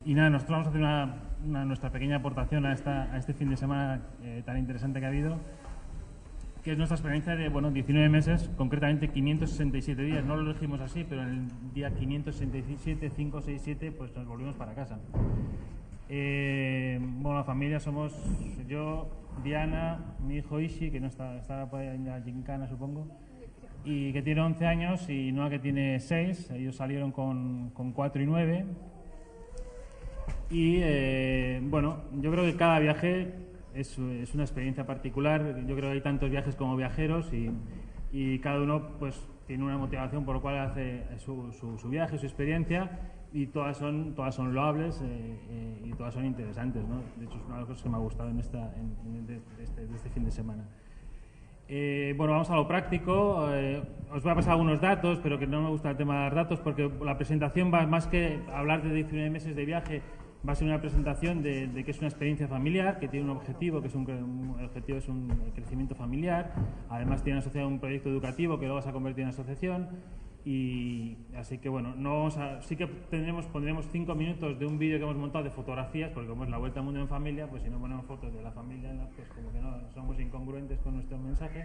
Y nada, nosotros vamos a hacer nuestra pequeña aportación a este fin de semana tan interesante que ha habido, que es nuestra experiencia de 19 meses, concretamente 567 días. No lo elegimos así, pero en el día 567, 567, pues nos volvimos para casa. La familia somos yo, Diana, mi hijo Ishi, que no está por ahí en la gincana, supongo, y que tiene 11 años, y Noah, que tiene 6. Ellos salieron con 4 y 9. Y yo creo que cada viaje es una experiencia particular. Yo creo que hay tantos viajes como viajeros, y cada uno pues tiene una motivación por la cual hace su viaje, su experiencia, y todas son loables y todas son interesantes, ¿no? De hecho, es una de las cosas que me ha gustado de este fin de semana. Vamos a lo práctico. Os voy a pasar algunos datos, pero que no me gusta el tema de dar datos, porque la presentación va más que hablar de 19 meses de viaje. Va a ser una presentación de que es una experiencia familiar, que tiene un objetivo, que es el objetivo es un crecimiento familiar. Además tiene asociado un proyecto educativo que luego se ha convertido en asociación. Y así que sí que pondremos 5 minutos de un vídeo que hemos montado de fotografías, porque como es la vuelta al mundo en familia, pues si no ponemos fotos de la familia, pues como que no somos incongruentes con nuestro mensaje.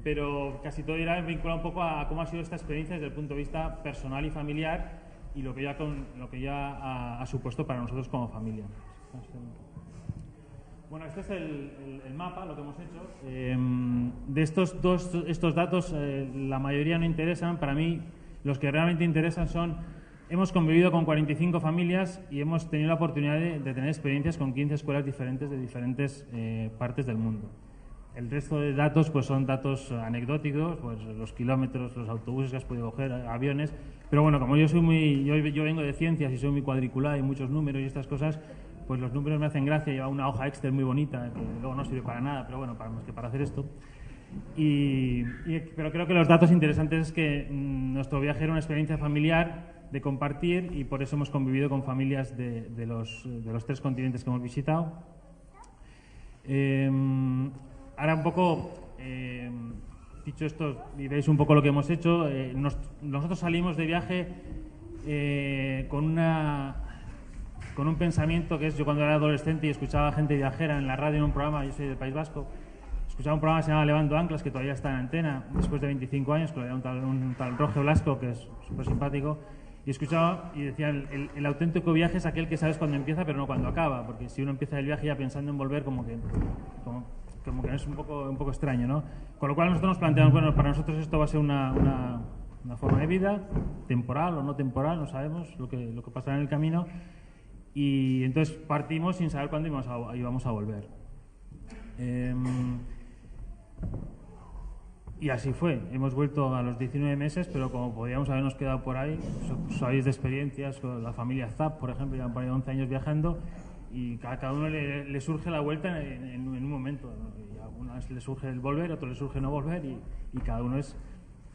Pero casi todo irá vinculado un poco a cómo ha sido esta experiencia desde el punto de vista personal y familiar, y lo que ya ha supuesto para nosotros como familia. Bueno, este es el mapa, lo que hemos hecho. De estos datos, la mayoría no interesan. Para mí, los que realmente interesan hemos convivido con 45 familias y hemos tenido la oportunidad de tener experiencias con 15 escuelas diferentes de diferentes partes del mundo. El resto de datos pues son datos anecdóticos, pues los kilómetros, los autobuses que has podido coger, aviones. Pero bueno, como yo vengo de ciencias y soy muy cuadriculada y muchos números y estas cosas, pues los números me hacen gracia. Lleva una hoja Excel muy bonita que luego no sirve para nada, pero bueno, para hacer esto. Pero creo que los datos interesantes es que nuestro viaje era una experiencia familiar de compartir, y por eso hemos convivido con familias de los 3 continentes que hemos visitado. Ahora un poco, dicho esto, y veis un poco lo que hemos hecho. Nosotros salimos de viaje con un pensamiento que es: yo cuando era adolescente y escuchaba a gente viajera en la radio en un programa, yo soy del País Vasco, escuchaba un programa que se llama Levando Anclas, que todavía está en antena después de 25 años, que lo había un tal Roge Blasco, que es súper simpático, y escuchaba y decía: el auténtico viaje es aquel que sabes cuando empieza pero no cuando acaba, porque si uno empieza el viaje ya pensando en volver, como que es un poco extraño, ¿no? Con lo cual nosotros nos planteamos, para nosotros esto va a ser una forma de vida, temporal o no temporal, no sabemos lo que pasará en el camino, y entonces partimos sin saber cuándo íbamos a volver. Y así fue. Hemos vuelto a los 19 meses, pero como podíamos habernos quedado por ahí. Sabéis de experiencias con la familia Zap, por ejemplo, llevan por ahí 11 años viajando, y cada uno le surge la vuelta en un momento, ¿no? Y a algunas le surge el volver, a otros le surge no volver, y cada uno es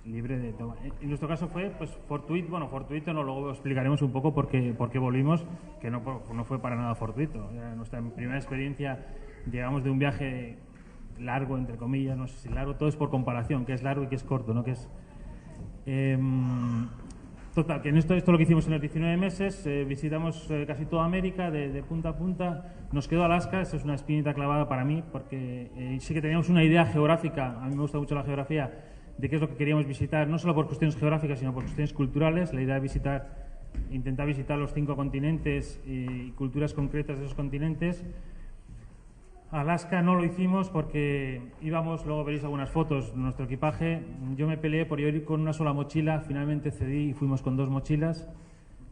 libre de tomar. En nuestro caso fue pues fortuito, no, luego explicaremos un poco por qué volvimos, que no fue para nada fortuito. Era nuestra primera experiencia. Llegamos de un viaje largo, entre comillas, no sé si largo, todo es por comparación, que es largo y que es corto, ¿no? Que es total, que en esto lo que hicimos en los 19 meses, visitamos casi toda América, de punta a punta. Nos quedó Alaska. Eso es una espinita clavada para mí, porque sí que teníamos una idea geográfica. A mí me gusta mucho la geografía, de qué es lo que queríamos visitar, no solo por cuestiones geográficas, sino por cuestiones culturales. La idea de intentar visitar los 5 continentes y culturas concretas de esos continentes. Alaska no lo hicimos porque íbamos, luego veréis algunas fotos, nuestro equipaje. Yo me peleé por ir con una sola mochila, finalmente cedí y fuimos con 2 mochilas.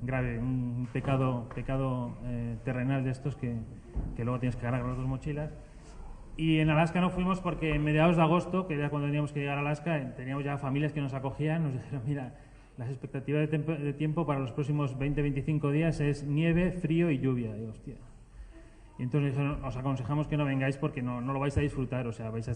Grave, un pecado terrenal de estos que luego tienes que cargar las 2 mochilas. Y en Alaska no fuimos porque en mediados de agosto, que era cuando teníamos que llegar a Alaska, teníamos ya familias que nos acogían. Nos dijeron: mira, las expectativas de tiempo para los próximos 20-25 días es nieve, frío y lluvia. Y hostia. Y entonces os aconsejamos que no vengáis porque no lo vais a disfrutar. O sea, vais a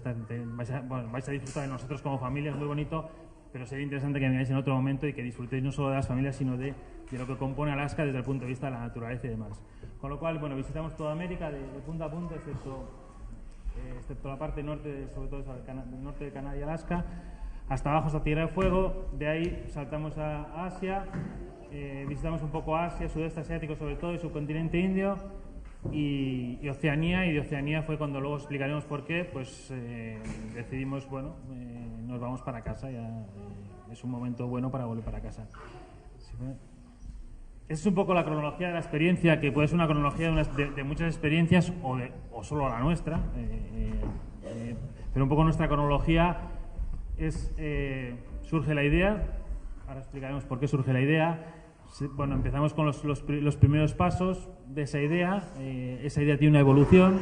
disfrutar de nosotros como familia, es muy bonito, pero sería interesante que vengáis en otro momento y que disfrutéis no solo de las familias, sino de lo que compone Alaska desde el punto de vista de la naturaleza y demás. Con lo cual, visitamos toda América de punta a punta, excepto la parte norte, sobre todo el norte de Canadá y Alaska, hasta abajo hasta Tierra de Fuego. De ahí saltamos a Asia. visitamos un poco Asia, sudeste asiático sobre todo, y subcontinente indio, y Oceanía, y de Oceanía fue cuando luego explicaremos por qué, pues decidimos, bueno, nos vamos para casa, ya es un momento bueno para volver para casa. Esa es un poco la cronología de la experiencia, que puede ser una cronología de muchas experiencias o solo la nuestra, pero un poco nuestra cronología es, surge la idea, ahora explicaremos por qué surge la idea. Bueno, empezamos con los primeros pasos de esa idea tiene una evolución,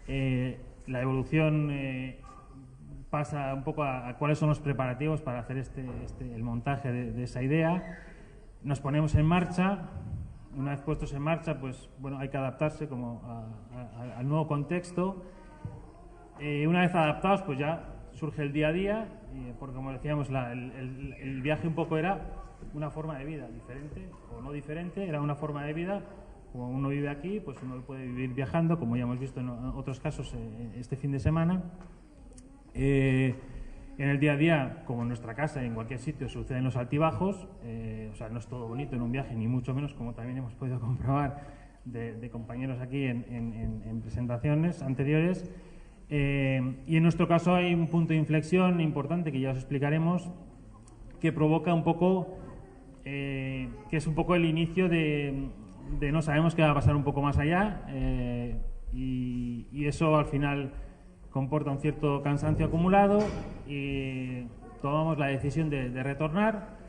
la evolución pasa un poco a cuáles son los preparativos para hacer el montaje de esa idea. Nos ponemos en marcha. Una vez puestos en marcha, pues bueno, hay que adaptarse como al nuevo contexto. Una vez adaptados, pues ya surge el día a día, porque como decíamos, el viaje un poco era una forma de vida diferente o no diferente, era una forma de vida. Como uno vive aquí, pues uno puede vivir viajando, como ya hemos visto en otros casos este fin de semana. En el día a día, como en nuestra casa y en cualquier sitio, suceden los altibajos, o sea, no es todo bonito en un viaje, ni mucho menos, como también hemos podido comprobar de compañeros aquí en presentaciones anteriores. Y en nuestro caso hay un punto de inflexión importante que ya os explicaremos, que provoca un poco, que es un poco el inicio de no sabemos qué va a pasar un poco más allá, y eso al final comporta un cierto cansancio acumulado y tomamos la decisión de retornar,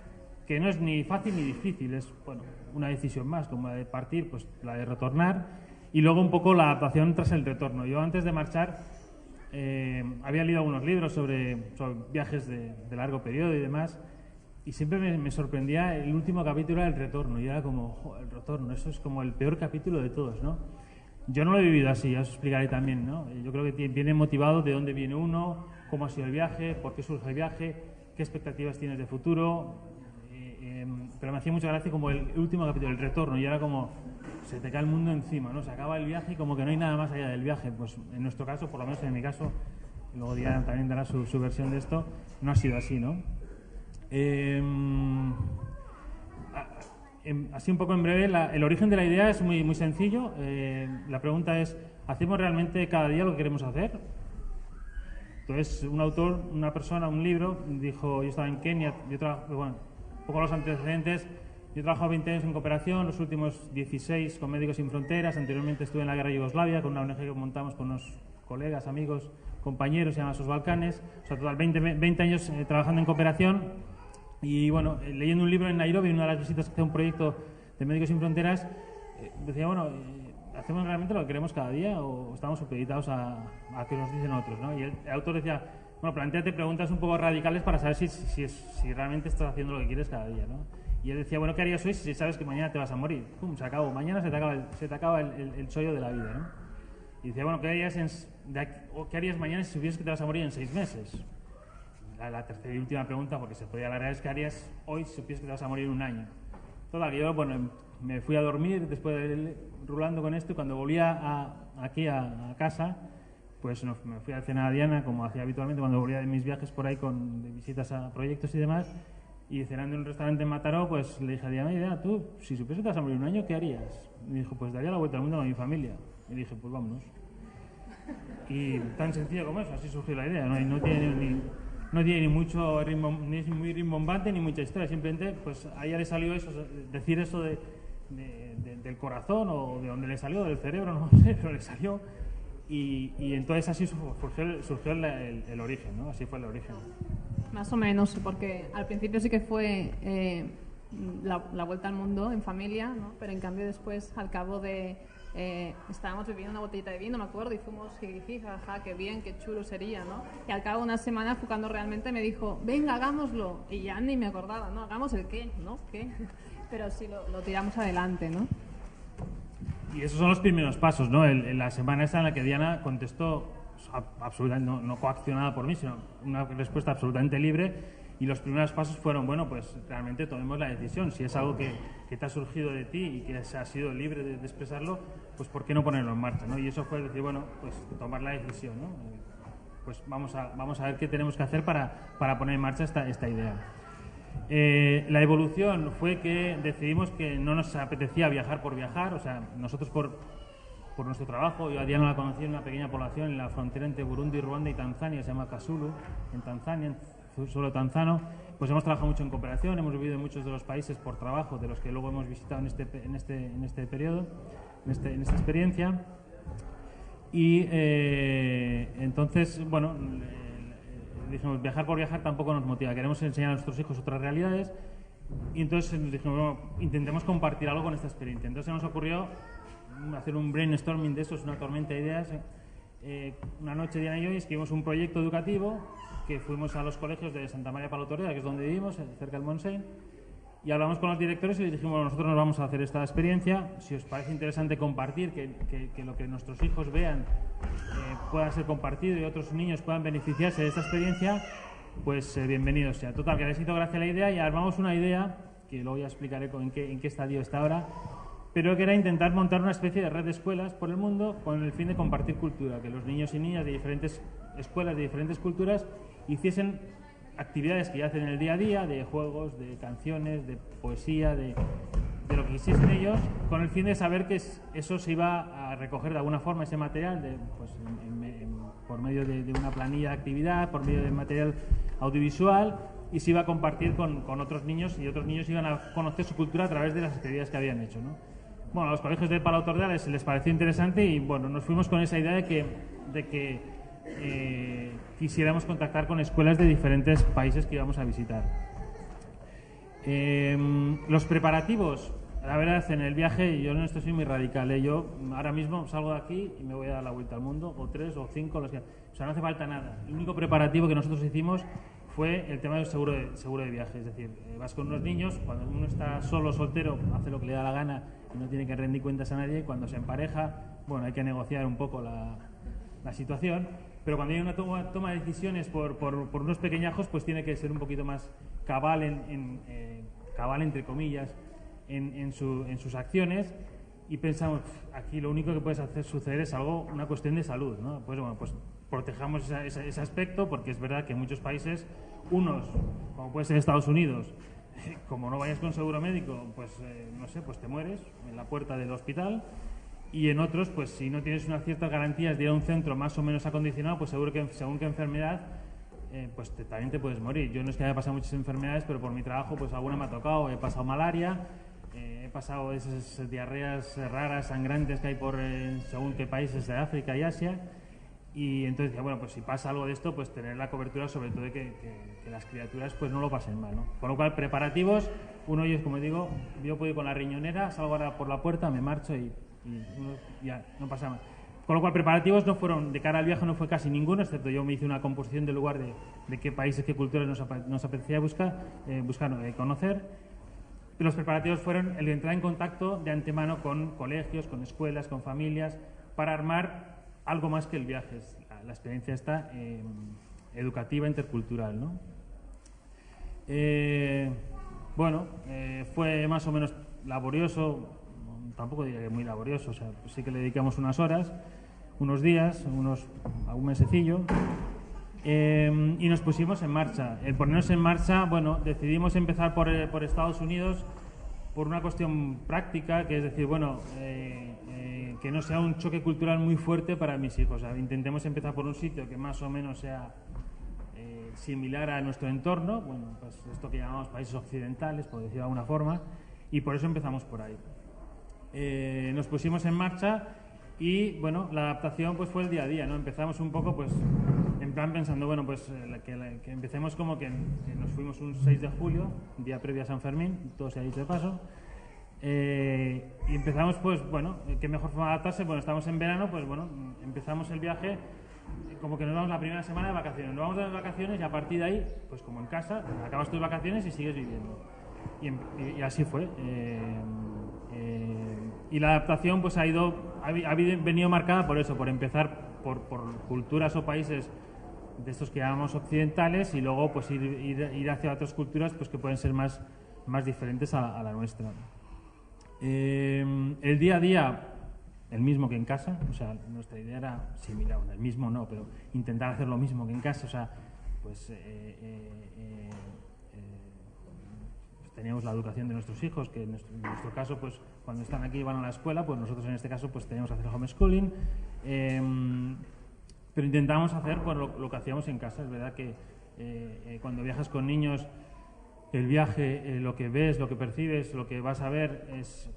que no es ni fácil ni difícil, es bueno, una decisión más, como la de partir, pues la de retornar, y luego un poco la adaptación tras el retorno. Yo antes de marchar había leído algunos libros sobre viajes de largo periodo y demás, y siempre me sorprendía el último capítulo del retorno, y era como, el retorno, eso es como el peor capítulo de todos, ¿no? Yo no lo he vivido así, ya os explicaré también, ¿no? Yo creo que viene motivado de dónde viene uno, cómo ha sido el viaje, por qué surge el viaje, qué expectativas tienes de futuro. Pero me hacía mucha gracia como el último capítulo, el retorno, y era como, se te cae el mundo encima, ¿no? Se acaba el viaje y como que no hay nada más allá del viaje. Pues en nuestro caso, por lo menos en mi caso, luego Diana también dará su versión de esto, no ha sido así, ¿no? Así un poco en breve, el origen de la idea es muy, muy sencillo. La pregunta es, ¿hacemos realmente cada día lo que queremos hacer? Entonces, un autor, una persona, un libro, dijo, yo estaba en Kenia, bueno, un poco los antecedentes, yo he trabajado 20 años en cooperación, los últimos 16 con Médicos Sin Fronteras, anteriormente estuve en la guerra de Yugoslavia, con una ONG que montamos con unos colegas, amigos, compañeros, se llama Sos Balcanes, o sea, total 20 años trabajando en cooperación. Y bueno, leyendo un libro en Nairobi, en una de las visitas que hace un proyecto de Médicos Sin Fronteras, decía, bueno, ¿hacemos realmente lo que queremos cada día o estamos supeditados a que nos dicen otros, ¿no? Y el autor decía, bueno, plantéate preguntas un poco radicales para saber si realmente estás haciendo lo que quieres cada día, ¿no? Y él decía, bueno, ¿qué harías hoy si sabes que mañana te vas a morir? ¡Pum! Se acabó. Mañana se te acaba el chollo de la vida, ¿no? Y decía, bueno, ¿qué harías mañana si supieras que te vas a morir en 6 meses? La tercera y última pregunta, porque se podía alargar, es ¿qué harías hoy si supieras que te vas a morir en un año? Total, yo, bueno, me fui a dormir después de rulando con esto, y cuando volvía aquí a casa, pues me fui a cenar a Diana, como hacía habitualmente cuando volvía de mis viajes por ahí de visitas a proyectos y demás, y cenando en un restaurante en Mataró, pues le dije a Diana, Diana, tú, si supieras que te vas a morir en un año, ¿qué harías? Y me dijo, pues daría la vuelta al mundo con mi familia. Y dije, pues vámonos. Y tan sencillo como eso, así surgió la idea, no tiene ni mucho ritmo, ni es muy rimbombante ni mucha historia, simplemente pues a ella le salió eso, decir eso del corazón o de donde le salió, del cerebro, no sé, pero le salió y entonces así surgió el origen, ¿no? Así fue el origen. Más o menos, porque al principio sí que fue la vuelta al mundo en familia, ¿no? Pero en cambio después, al cabo de... estábamos bebiendo una botellita de vino, me acuerdo, y fuimos jiji, jaja, qué bien, qué chulo sería, ¿no? Y al cabo de una semana, cuando realmente me dijo, venga, hagámoslo, y ya ni me acordaba, ¿no? ¿Hagamos el qué? ¿No? ¿Qué? Pero sí lo tiramos adelante, ¿no? Y esos son los primeros pasos, ¿no? La semana esa en la que Diana contestó absolutamente, no coaccionada por mí, sino una respuesta absolutamente libre. Y los primeros pasos fueron, bueno, pues realmente tomemos la decisión. Si es algo que te ha surgido de ti y que has sido libre de expresarlo, pues ¿por qué no ponerlo en marcha, ¿no? Y eso fue decir, bueno, pues tomar la decisión, ¿no? Pues vamos a ver qué tenemos que hacer para poner en marcha esta idea. La evolución fue que decidimos que no nos apetecía viajar por viajar, o sea, nosotros por nuestro trabajo, yo a Diana la conocí en una pequeña población en la frontera entre Burundi, Ruanda y Tanzania, se llama Kasulu, en Tanzania, en suelo tanzano. Pues hemos trabajado mucho en cooperación, hemos vivido en muchos de los países por trabajo, de los que luego hemos visitado en este periodo, en esta experiencia. Y entonces, bueno, dijimos, viajar por viajar tampoco nos motiva, queremos enseñar a nuestros hijos otras realidades, y entonces nos dijimos, bueno, intentemos compartir algo con esta experiencia. Entonces se nos ocurrió hacer un brainstorming de eso, es una tormenta de ideas. Una noche Diana y yo escribimos un proyecto educativo que fuimos a los colegios de Santa María Palo Tordera, que es donde vivimos, cerca del Montseny, y hablamos con los directores y les dijimos, bueno, nosotros nos vamos a hacer esta experiencia, si os parece interesante compartir, que lo que nuestros hijos vean pueda ser compartido y otros niños puedan beneficiarse de esta experiencia, pues bienvenidos sea. Total, que les hizo gracia la idea y armamos una idea, que luego ya explicaré en qué estadio está ahora, pero que era intentar montar una especie de red de escuelas por el mundo con el fin de compartir cultura, que los niños y niñas de diferentes escuelas, de diferentes culturas, hiciesen actividades que ya hacen en el día a día, de juegos, de canciones, de poesía, de lo que quisiesen ellos, con el fin de saber que eso se iba a recoger de alguna forma, ese material, pues, por medio de una planilla de actividad, por medio de material audiovisual, y se iba a compartir con otros niños, y otros niños iban a conocer su cultura a través de las actividades que habían hecho, ¿no? Bueno, a los colegios de Palo Tordera les pareció interesante y bueno, nos fuimos con esa idea de que quisiéramos contactar con escuelas de diferentes países que íbamos a visitar. Los preparativos, la verdad, en el viaje, yo en esto soy muy radical, ¿eh? Yo ahora mismo salgo de aquí y me voy a dar la vuelta al mundo, o 3 o 5, o sea, no hace falta nada. El único preparativo que nosotros hicimos fue el tema del seguro de viaje, es decir, vas con unos niños, cuando uno está solo, soltero, hace lo que le da la gana y no tiene que rendir cuentas a nadie, cuando se empareja, bueno, hay que negociar un poco la situación, pero cuando hay una toma de decisiones por unos pequeñajos, pues tiene que ser un poquito más cabal, cabal entre comillas, en sus acciones, y pensamos, aquí lo único que puede hacer suceder es una cuestión de salud, ¿no? Pues bueno, pues protejamos ese aspecto, porque es verdad que en muchos países, unos, como puede ser Estados Unidos, como no vayas con seguro médico, pues no sé, pues te mueres en la puerta del hospital, y en otros, pues si no tienes unas ciertas garantías de ir a un centro más o menos acondicionado, pues seguro que según qué enfermedad, pues también te puedes morir. Yo no es que haya pasado muchas enfermedades, pero por mi trabajo pues alguna me ha tocado, he pasado malaria, he pasado esas diarreas raras, sangrantes que hay por según qué países de África y Asia. Y entonces decía, bueno, pues si pasa algo de esto, pues tener la cobertura, sobre todo de que las criaturas pues no lo pasen mal, ¿no? Con lo cual, preparativos, uno y es, como digo, yo puedo ir con la riñonera, salgo ahora por la puerta, me marcho y ya no pasa nada. Con lo cual, preparativos no fueron, de cara al viaje no fue casi ninguno, excepto yo me hice una composición del lugar de qué países, qué culturas nos apetecía conocer. Y los preparativos fueron el de entrar en contacto de antemano con colegios, con escuelas, con familias, para armar algo más que el viaje, la experiencia esta educativa intercultural, ¿no? Fue más o menos laborioso, tampoco diría que muy laborioso, o sea, pues sí que le dedicamos unas horas, unos días, un mesecillo, y nos pusimos en marcha. El ponernos en marcha, bueno, decidimos empezar por Estados Unidos por una cuestión práctica, que es decir, bueno, que no sea un choque cultural muy fuerte para mis hijos. O sea, intentemos empezar por un sitio que más o menos sea similar a nuestro entorno, bueno, pues esto que llamamos países occidentales, por decirlo de alguna forma, y por eso empezamos por ahí. Nos pusimos en marcha y, bueno, la adaptación pues fue el día a día, ¿no? Empezamos un poco, pues, en plan pensando, bueno, pues que empecemos como que nos fuimos un 6 de julio, día previo a San Fermín, todo se ha dicho de paso. Y empezamos, pues bueno, qué mejor forma de adaptarse. Bueno, estamos en verano, pues bueno, empezamos el viaje como que nos vamos la primera semana de vacaciones. Nos vamos de las vacaciones y a partir de ahí, pues como en casa, acabas tus vacaciones y sigues viviendo. Y así fue. Y la adaptación pues ha venido marcada por eso, por empezar por culturas o países de estos que llamamos occidentales y luego pues ir hacia otras culturas pues que pueden ser más diferentes a la nuestra. El día a día, el mismo que en casa, o sea, nuestra idea era similar, el mismo no, pero intentar hacer lo mismo que en casa, o sea, pues pues teníamos la educación de nuestros hijos, que en nuestro caso, pues cuando están aquí y van a la escuela, pues nosotros en este caso pues teníamos que hacer homeschooling, pero intentamos hacer pues, lo que hacíamos en casa. Es verdad que cuando viajas con niños, el viaje, lo que ves, lo que percibes, lo que vas a ver es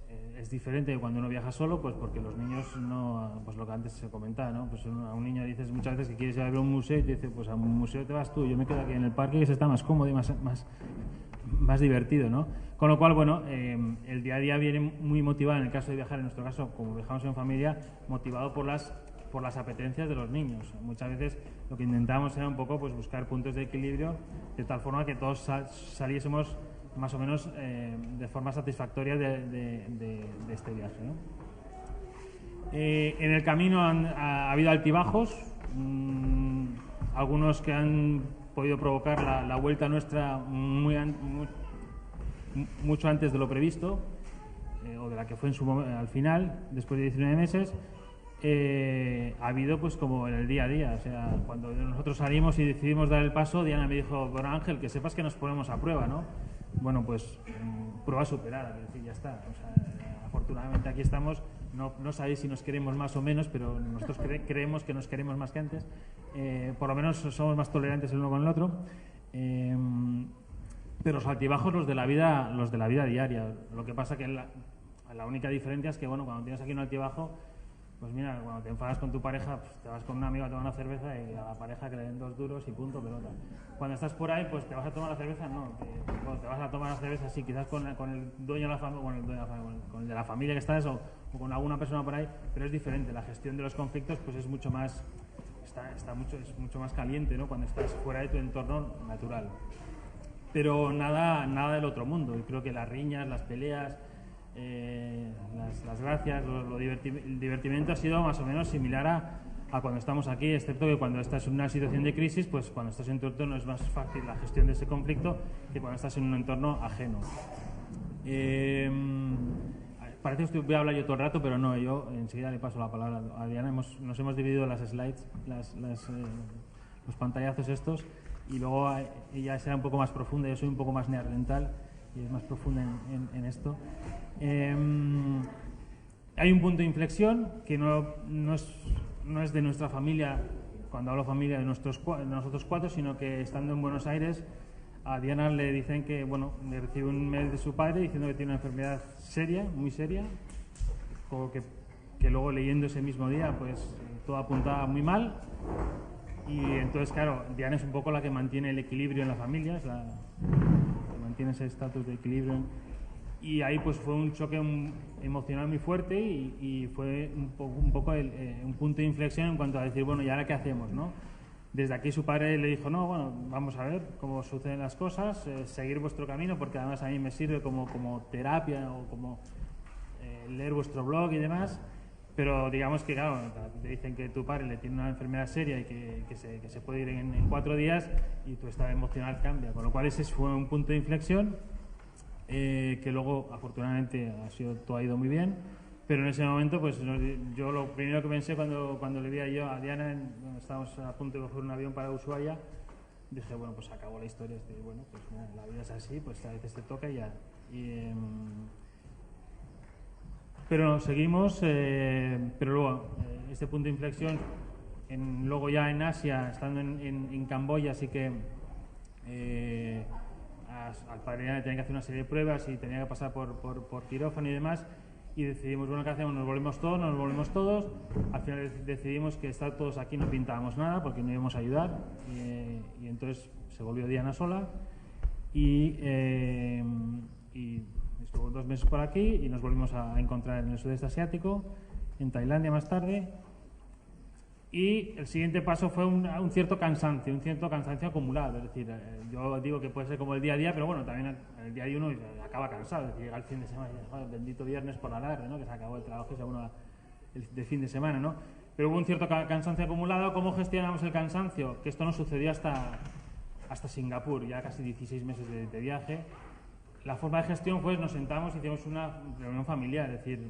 diferente de cuando uno viaja solo, pues porque los niños no, pues lo que antes se comentaba, ¿no? Pues a un niño dices muchas veces que quieres ir a ver un museo y te dice, pues a un museo te vas tú, yo me quedo aquí en el parque y se está más cómodo y más divertido, ¿no? Con lo cual, bueno, el día a día viene muy motivado, en el caso de viajar, en nuestro caso, como viajamos en familia, motivado por las apetencias de los niños. Muchas veces lo que intentamos era un poco pues buscar puntos de equilibrio de tal forma que todos saliésemos más o menos de forma satisfactoria de este viaje, ¿no? En el camino ha habido altibajos, algunos que han podido provocar la vuelta nuestra mucho antes de lo previsto, o de la que fue al final, después de 19 meses. Ha habido pues como en el día a día, o sea, cuando nosotros salimos y decidimos dar el paso, Diana me dijo, bueno, Ángel, que sepas que nos ponemos a prueba, ¿no? Bueno, pues prueba superada, es decir, ya está. O sea, afortunadamente aquí estamos, no sabéis si nos queremos más o menos, pero nosotros creemos que nos queremos más que antes, por lo menos somos más tolerantes el uno con el otro, pero los altibajos los de la vida diaria. Lo que pasa que la única diferencia es que, bueno, cuando tienes aquí un altibajo, pues mira, cuando te enfadas con tu pareja, pues te vas con un amigo a tomar una cerveza y a la pareja que le den 2 duros y punto, pelota. Cuando estás por ahí, pues te vas a tomar la cerveza, no, te vas a tomar la cerveza, sí, quizás con el dueño de la familia, con el de la familia que estás o con alguna persona por ahí, pero es diferente. La gestión de los conflictos, pues es mucho más, es mucho más caliente, ¿no? Cuando estás fuera de tu entorno natural. Pero nada del otro mundo. Y creo que las riñas, las peleas, las gracias, el divertimento ha sido más o menos similar a cuando estamos aquí, excepto que cuando estás en una situación de crisis, pues cuando estás en tu entorno es más fácil la gestión de ese conflicto que cuando estás en un entorno ajeno. Parece que voy a hablar yo todo el rato, pero no, yo enseguida le paso la palabra a Diana. Nos hemos dividido las slides, los pantallazos estos, y luego ella será un poco más profunda, yo soy un poco más neandertal y es más profunda en esto. Hay un punto de inflexión que no es de nuestra familia, cuando hablo familia de nosotros 4, sino que estando en Buenos Aires, a Diana le dicen que, bueno, le recibe un mail de su padre diciendo que tiene una enfermedad seria, muy seria, que luego leyendo ese mismo día, pues todo apuntaba muy mal. Y entonces, claro, Diana es un poco la que mantiene el equilibrio en la familia, es la que mantiene ese estatus de equilibrio. Y ahí pues fue un choque emocional muy fuerte y fue un poco un punto de inflexión en cuanto a decir, bueno, ¿y ahora qué hacemos, no? Desde aquí su padre le dijo, no, bueno, vamos a ver cómo suceden las cosas, seguir vuestro camino, porque además a mí me sirve como terapia o como leer vuestro blog y demás. Pero digamos que, claro, te dicen que tu padre le tiene una enfermedad seria y que se puede ir en 4 días y tu estado emocional cambia. Con lo cual ese fue un punto de inflexión que luego, afortunadamente, todo ha ido muy bien. Pero en ese momento, pues yo lo primero que pensé cuando le vi yo a Diana, cuando estábamos a punto de coger un avión para Ushuaia, dije, bueno, pues acabó la historia. Bueno, pues mira, la vida es así, pues a veces te toca y ya. Pero no, seguimos, pero luego este punto de inflexión, luego ya en Asia, estando en Camboya, sí que al padre ya tenía que hacer una serie de pruebas y tenía que pasar por quirófano y demás, y decidimos, bueno, ¿qué hacemos? Nos volvemos todos, al final decidimos que estar todos aquí no pintábamos nada porque no íbamos a ayudar, y entonces se volvió Diana sola, y estuvo 2 meses por aquí y nos volvimos a encontrar en el sudeste asiático, en Tailandia más tarde, y el siguiente paso fue un cierto cansancio acumulado. Es decir, yo digo que puede ser como el día a día, pero bueno, también el día a día uno acaba cansado. Es decir, llega el fin de semana y dice, joder, bendito viernes por la tarde, ¿no? Que se acabó el trabajo y se uno de fin de semana, ¿no? Pero hubo un cierto cansancio acumulado. ¿Cómo gestionamos el cansancio? Que esto no sucedió hasta Singapur, ya casi 16 meses de viaje. La forma de gestión fue, nos sentamos y hicimos una reunión familiar, es decir,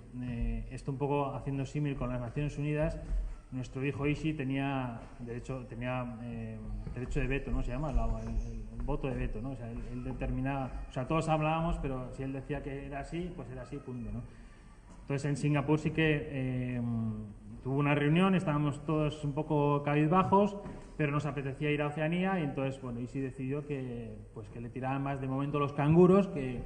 esto un poco haciendo símil con las Naciones Unidas, nuestro hijo Ishi tenía derecho de veto, ¿no? Se llama el voto de veto, ¿no? O sea, él determinaba, o sea, todos hablábamos, pero si él decía que era así, pues era así, punto, ¿no? Entonces en Singapur sí que tuvo una reunión, estábamos todos un poco cabizbajos, pero nos apetecía ir a Oceanía y entonces, bueno, Ishi decidió que le tiraban más de momento los canguros que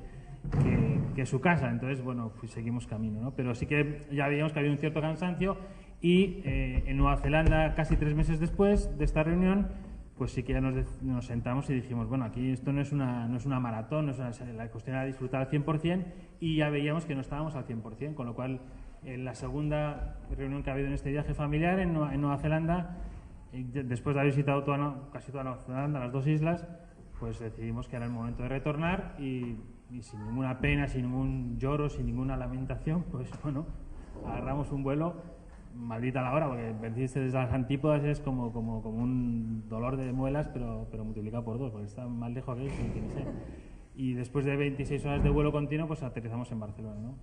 su casa. Entonces, bueno, pues seguimos camino, ¿no? Pero sí que ya veíamos que había un cierto cansancio y en Nueva Zelanda, casi 3 meses después de esta reunión, pues sí que ya nos sentamos y dijimos, bueno, aquí esto no es una maratón, no es la cuestión era disfrutar al 100% y ya veíamos que no estábamos al 100%, con lo cual en la segunda reunión que ha habido en este viaje familiar en Nueva Zelanda, después de haber visitado casi toda Nueva Zelanda, las 2 islas, pues decidimos que era el momento de retornar y sin ninguna pena, sin ningún lloro, sin ninguna lamentación, pues bueno, agarramos un vuelo, maldita la hora, porque venirse desde las antípodas es como un dolor de muelas, pero multiplicado por 2, porque está más lejos que ni sé. Y después de 26 horas de vuelo continuo, pues aterrizamos en Barcelona, ¿no?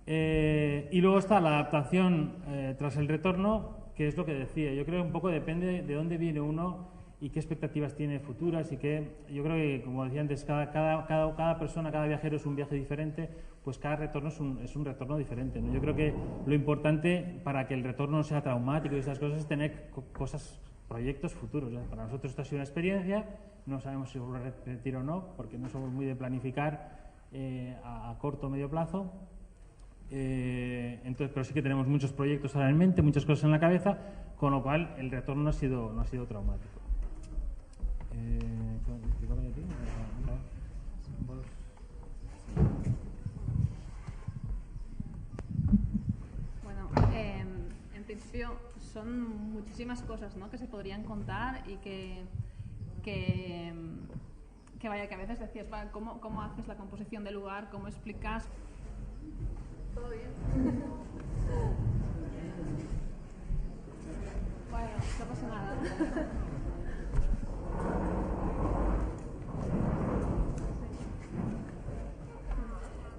Y luego está la adaptación tras el retorno, que es lo que decía. Yo creo que un poco depende de dónde viene uno y qué expectativas tiene futuras y que yo creo que, como decía antes, cada persona, cada viajero es un viaje diferente, pues cada retorno es un retorno diferente, ¿no? Yo creo que lo importante para que el retorno no sea traumático y esas cosas es tener proyectos futuros, ¿eh? Para nosotros esto ha sido una experiencia, no sabemos si va a repetir o no, porque no somos muy de planificar a corto o medio plazo. Entonces, pero sí que tenemos muchos proyectos ahora en mente, muchas cosas en la cabeza, con lo cual el retorno no ha sido traumático. Bueno, en principio son muchísimas cosas, ¿no?, que se podrían contar y que vaya, que a veces decías, ¿cómo haces la composición del lugar? ¿Cómo explicas? ¿Todo bien? Bueno, no pasa nada.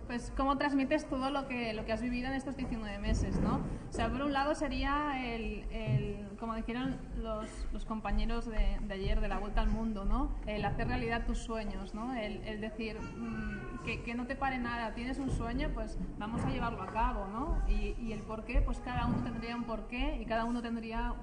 Pues cómo transmites todo lo que has vivido en estos 19 meses, ¿no? O sea, por un lado sería como dijeron los compañeros de ayer de la Vuelta al Mundo, ¿no? El hacer realidad tus sueños, ¿no? El decir que no te pare nada, tienes un sueño, pues vamos a llevarlo a cabo, ¿no? Y el porqué, pues cada uno tendría un porqué y cada uno tendría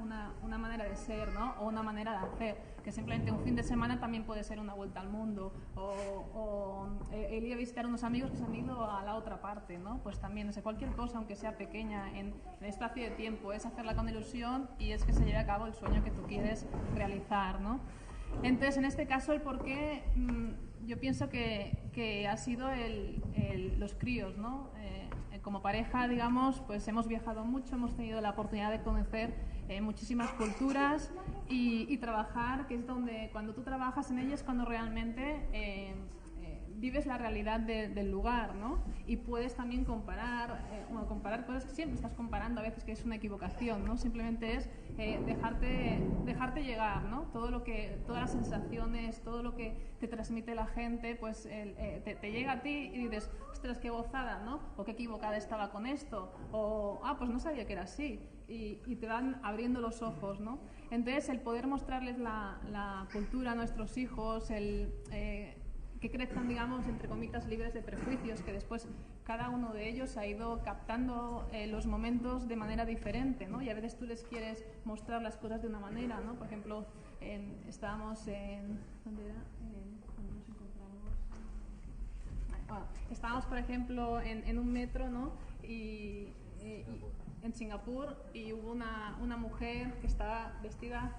una manera de ser, ¿no? O una manera de hacer, que simplemente un fin de semana también puede ser una vuelta al mundo, o el ir a visitar unos amigos que se han ido a la otra parte, ¿no? Pues también, o sea, cualquier cosa, aunque sea pequeña, en espacio de tiempo, es hacerla con ilusión y es que se lleve a cabo el sueño que tú quieres realizar, ¿no? Entonces, en este caso, el porqué, yo pienso que ha sido los críos, ¿no? Como pareja, digamos, pues hemos viajado mucho, hemos tenido la oportunidad de conocer muchísimas culturas y trabajar, que es donde, cuando tú trabajas en ellas, cuando realmente vives la realidad del lugar, ¿no? Y puedes también comparar cosas que siempre estás comparando, a veces que es una equivocación, ¿no? Simplemente es dejarte llegar, ¿no? Todas las sensaciones, todo lo que te transmite la gente, pues te llega a ti y dices, ostras, qué gozada, ¿no? O qué equivocada estaba con esto, o pues no sabía que era así, y te van abriendo los ojos, ¿no? Entonces, el poder mostrarles la cultura a nuestros hijos, que crezcan, digamos, entre comillas, libres de prejuicios, que después cada uno de ellos ha ido captando los momentos de manera diferente, ¿no? Y a veces tú les quieres mostrar las cosas de una manera, ¿no? Por ejemplo, estábamos en... ¿Dónde era? ¿Dónde nos encontramos? Estábamos, por ejemplo, en un metro, ¿no? Y en Singapur, y hubo una mujer que estaba vestida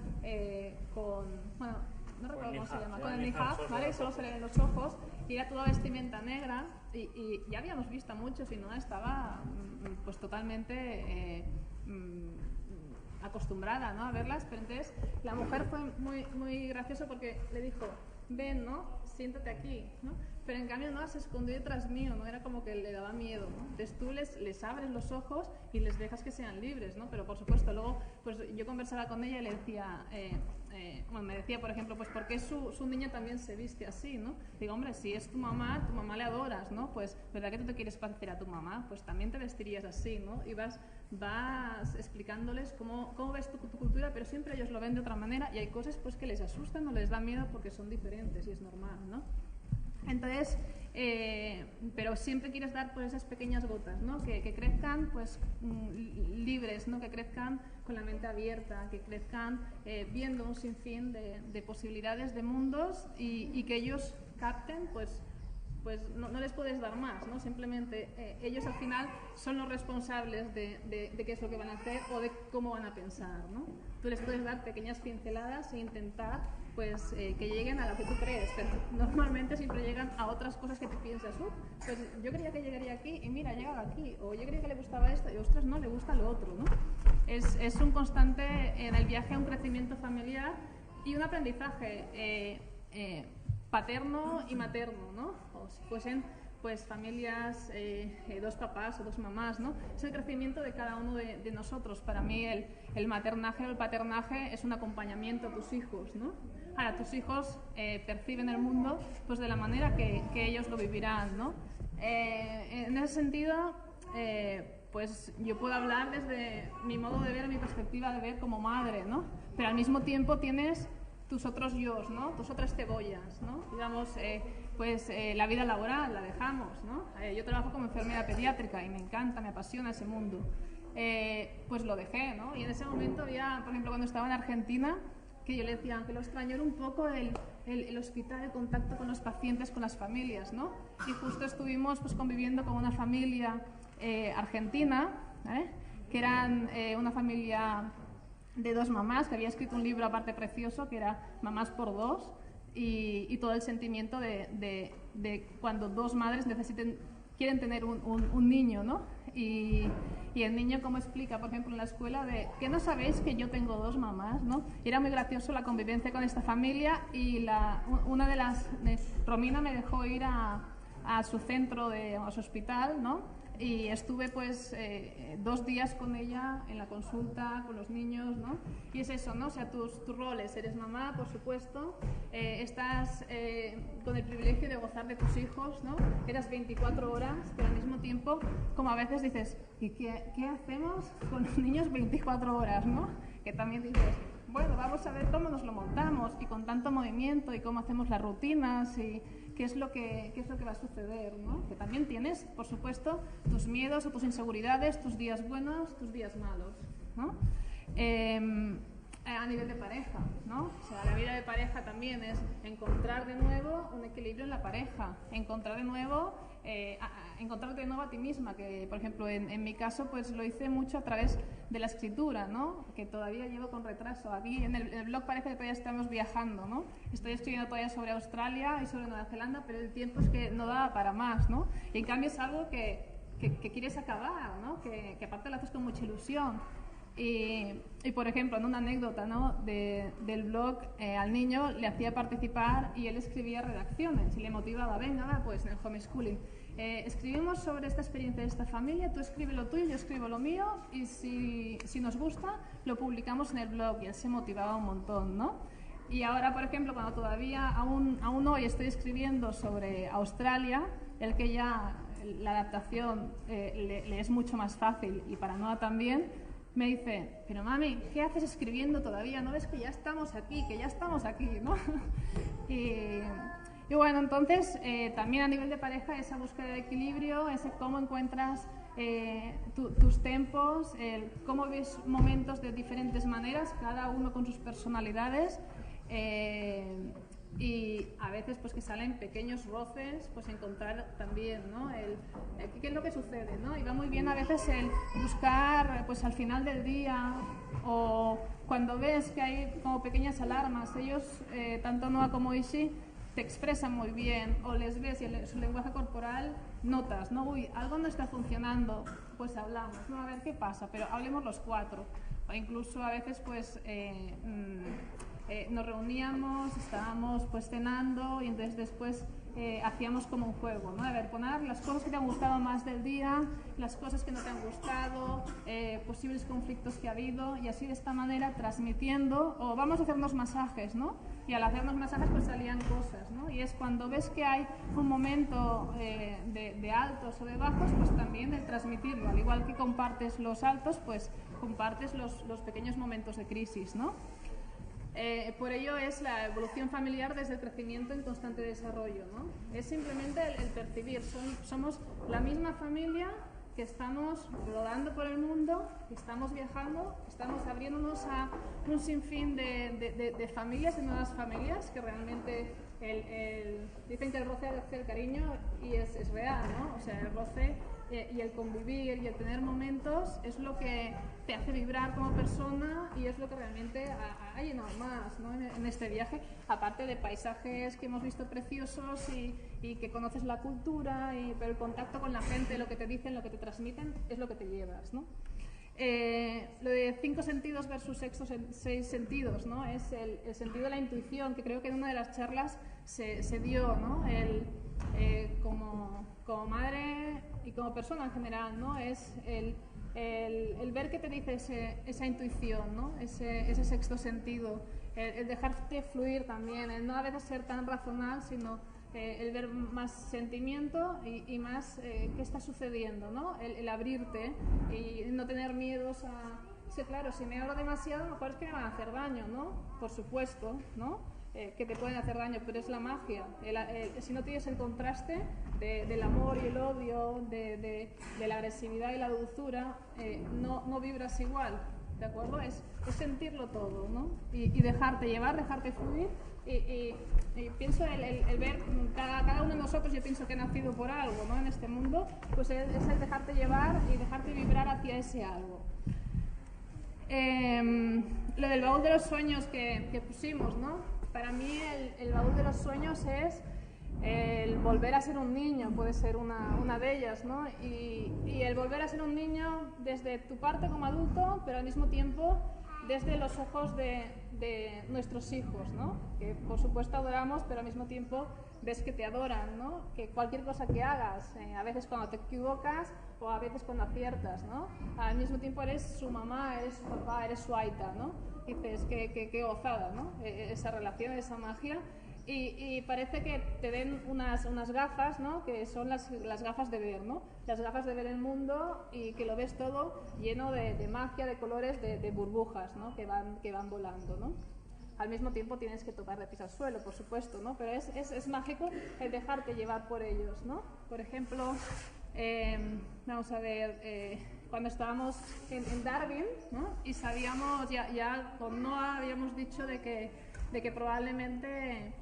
con... Bueno, no recuerdo cómo se llama, con el niqab, ¿vale? Solo se le ven los ojos, y era toda vestimenta negra, y ya habíamos visto muchos, y no estaba pues totalmente acostumbrada, ¿no?, a verlas, pero entonces la mujer fue muy, muy gracioso porque le dijo, ven, ¿no?, siéntate aquí, ¿no? Pero en cambio no, se escondió detrás mío, ¿no? Era como que le daba miedo, ¿no? Entonces tú les abres los ojos y les dejas que sean libres, ¿no? Pero por supuesto, luego pues yo conversaba con ella y le decía, bueno, me decía, por ejemplo, pues ¿por qué su niña también se viste así, ¿no? Digo, hombre, si es tu mamá le adoras, ¿no? Pues, ¿verdad que tú te quieres parecer a tu mamá? Pues también te vestirías así, ¿no? Y vas explicándoles cómo ves tu cultura, pero siempre ellos lo ven de otra manera y hay cosas pues que les asustan o les da miedo porque son diferentes y es normal, ¿no? Entonces, pero siempre quieres dar pues esas pequeñas gotas, ¿no? Que crezcan pues libres, ¿no? Que crezcan con la mente abierta, que crezcan viendo un sinfín de posibilidades, de mundos y que ellos capten pues no les puedes dar más, ¿no? Simplemente ellos al final son los responsables de qué es lo que van a hacer o de cómo van a pensar, ¿no? Tú les puedes dar pequeñas pinceladas e intentar pues que lleguen a lo que tú crees, pero normalmente siempre llegan a otras cosas que tú piensas, pues yo creía que llegaría aquí y mira, ha llegado aquí, o yo creía que le gustaba esto y ostras, no, le gusta lo otro, ¿no? Es un constante en el viaje a un crecimiento familiar y un aprendizaje paterno y materno, ¿no? O si fuesen pues familias, dos papás o dos mamás, ¿no? Es el crecimiento de cada uno de nosotros. Para mí el maternaje o el paternaje es un acompañamiento a tus hijos, ¿no? Ahora, tus hijos perciben el mundo pues de la manera que ellos lo vivirán, ¿no? En ese sentido, pues yo puedo hablar desde mi modo de ver, mi perspectiva de ver como madre, ¿no? Pero al mismo tiempo tienes tus otros yos, ¿no? Tus otras cebollas, ¿no? Digamos, la vida laboral la dejamos, ¿no? Yo trabajo como enfermera pediátrica y me encanta, me apasiona ese mundo. Pues lo dejé, ¿no? Y en ese momento había, por ejemplo, cuando estaba en Argentina, que yo le decía que lo extraño era un poco el hospital, el contacto con los pacientes, con las familias, ¿no? Y justo estuvimos pues conviviendo con una familia argentina, ¿vale? Que eran una familia de dos mamás, que había escrito un libro aparte precioso, que era Mamás por dos, y todo el sentimiento de cuando dos madres quieren tener un niño, ¿no? Y el niño como explica, por ejemplo, en la escuela, de que no sabéis que yo tengo dos mamás, ¿no? Y era muy gracioso la convivencia con esta familia y una de las, Romina me dejó ir a su centro, a su hospital, ¿no? Y estuve pues 2 días con ella en la consulta, con los niños, ¿no? Y es eso, ¿no? O sea, tus roles, eres mamá, por supuesto, estás con el privilegio de gozar de tus hijos, ¿no? Eras 24 horas, pero al mismo tiempo, como a veces dices, ¿y qué hacemos con los niños 24 horas, ¿no? Que también dices, bueno, vamos a ver cómo nos lo montamos y con tanto movimiento y cómo hacemos las rutinas y qué es lo que va a suceder, ¿no? Que también tienes, por supuesto, tus miedos o tus inseguridades, tus días buenos, tus días malos, ¿no? A nivel de pareja, ¿no? O sea, la vida de pareja también es encontrar de nuevo un equilibrio en la pareja, encontrarte de nuevo a ti misma, que por ejemplo en mi caso pues lo hice mucho a través de la escritura, ¿no? Que todavía llevo con retraso. Aquí en el blog parece que todavía estamos viajando, ¿no? Estoy escribiendo todavía sobre Australia y sobre Nueva Zelanda, pero el tiempo es que no da para más, ¿no? Y en cambio es algo que quieres acabar, ¿no? Que aparte lo haces con mucha ilusión. Y por ejemplo, en una anécdota, ¿no? del blog, al niño le hacía participar y él escribía redacciones y le motivaba, venga, va, pues en el homeschooling. Escribimos sobre esta experiencia de esta familia, tú escribe lo tuyo, yo escribo lo mío y si nos gusta, lo publicamos en el blog y él se motivaba un montón, ¿no? Y ahora, por ejemplo, cuando todavía aún hoy estoy escribiendo sobre Australia, el que ya la adaptación le es mucho más fácil y para Noah también, me dice, pero mami, ¿qué haces escribiendo todavía? ¿No ves que ya estamos aquí, ¿no? Y bueno, entonces también a nivel de pareja esa búsqueda de equilibrio, ese cómo encuentras tus tempos, cómo ves momentos de diferentes maneras, cada uno con sus personalidades, y a veces pues que salen pequeños roces, pues encontrar también, ¿no? ¿Qué es lo que sucede, ¿no? Y va muy bien a veces el buscar pues al final del día o cuando ves que hay como pequeñas alarmas, ellos, tanto Noah como Ishi, te expresan muy bien o les ves y en su lenguaje corporal notas, ¿no? Uy, algo no está funcionando, pues hablamos, ¿no? A ver qué pasa, pero hablemos los 4. O incluso a veces pues nos reuníamos, estábamos pues cenando y entonces después hacíamos como un juego, ¿no? A ver, poner las cosas que te han gustado más del día, las cosas que no te han gustado, posibles conflictos que ha habido, y así de esta manera transmitiendo, o vamos a hacernos masajes, ¿no? Y al hacernos masajes pues salían cosas, ¿no? Y es cuando ves que hay un momento de altos o de bajos, pues también el transmitirlo, al igual que compartes los altos, pues compartes los pequeños momentos de crisis, ¿no? Por ello es la evolución familiar desde el crecimiento en constante desarrollo, ¿no? Es simplemente el percibir, somos la misma familia que estamos rodando por el mundo, que estamos viajando, estamos abriéndonos a un sinfín de familias, de nuevas familias, que realmente dicen que el roce hace el cariño, y es real, ¿no? O sea, el roce y el convivir y el tener momentos es lo que te hace vibrar como persona, y es lo que realmente ha llenado más, ¿no? en este viaje, aparte de paisajes que hemos visto preciosos y que conoces la cultura, pero el contacto con la gente, lo que te dicen, lo que te transmiten, es lo que te llevas, ¿no? Lo de 5 sentidos versus 6 sentidos, ¿no? Es el sentido de la intuición, que creo que en una de las charlas se dio, ¿no? Como madre y como persona en general, ¿no? Es el ver qué te dice esa intuición, ¿no? Ese sexto sentido, el dejarte fluir también, el no a veces ser tan racional, sino el ver más sentimiento y más qué está sucediendo, ¿no? El abrirte y no tener miedos a... Sí, claro, si me abro demasiado, a lo mejor es que me van a hacer daño, ¿no? Por supuesto, ¿no? Que te pueden hacer daño, pero es la magia. Si no tienes el contraste del amor y el odio, de la agresividad y la dulzura, no vibras igual, ¿de acuerdo? Es sentirlo todo, ¿no? Y dejarte llevar, dejarte fluir. Y pienso el ver cada uno de nosotros, yo pienso que ha nacido por algo, ¿no? En este mundo, pues es el dejarte llevar y dejarte vibrar hacia ese algo. Lo del baúl de los sueños que pusimos, ¿no? Para mí el baúl de los sueños es el volver a ser un niño, puede ser una de ellas, ¿no? Y el volver a ser un niño desde tu parte como adulto, pero al mismo tiempo desde los ojos de nuestros hijos, ¿no? Que por supuesto adoramos, pero al mismo tiempo ves que te adoran, ¿no? Que cualquier cosa que hagas, a veces cuando te equivocas o a veces cuando aciertas, ¿no? Al mismo tiempo eres su mamá, eres su papá, eres su aita, ¿no? Y dices, qué gozada, ¿no? Esa relación, esa magia. Y parece que te den unas gafas, ¿no? Que son las gafas de ver, ¿no? Las gafas de ver el mundo y que lo ves todo lleno de magia, de colores, de burbujas, ¿no? Que van volando, ¿no? Al mismo tiempo tienes que tocar de pies al suelo, por supuesto, ¿no? Pero es mágico el dejarte llevar por ellos, ¿no? Por ejemplo, vamos a ver, cuando estábamos en Darwin, ¿no? Y sabíamos, ya con Noah habíamos dicho de que probablemente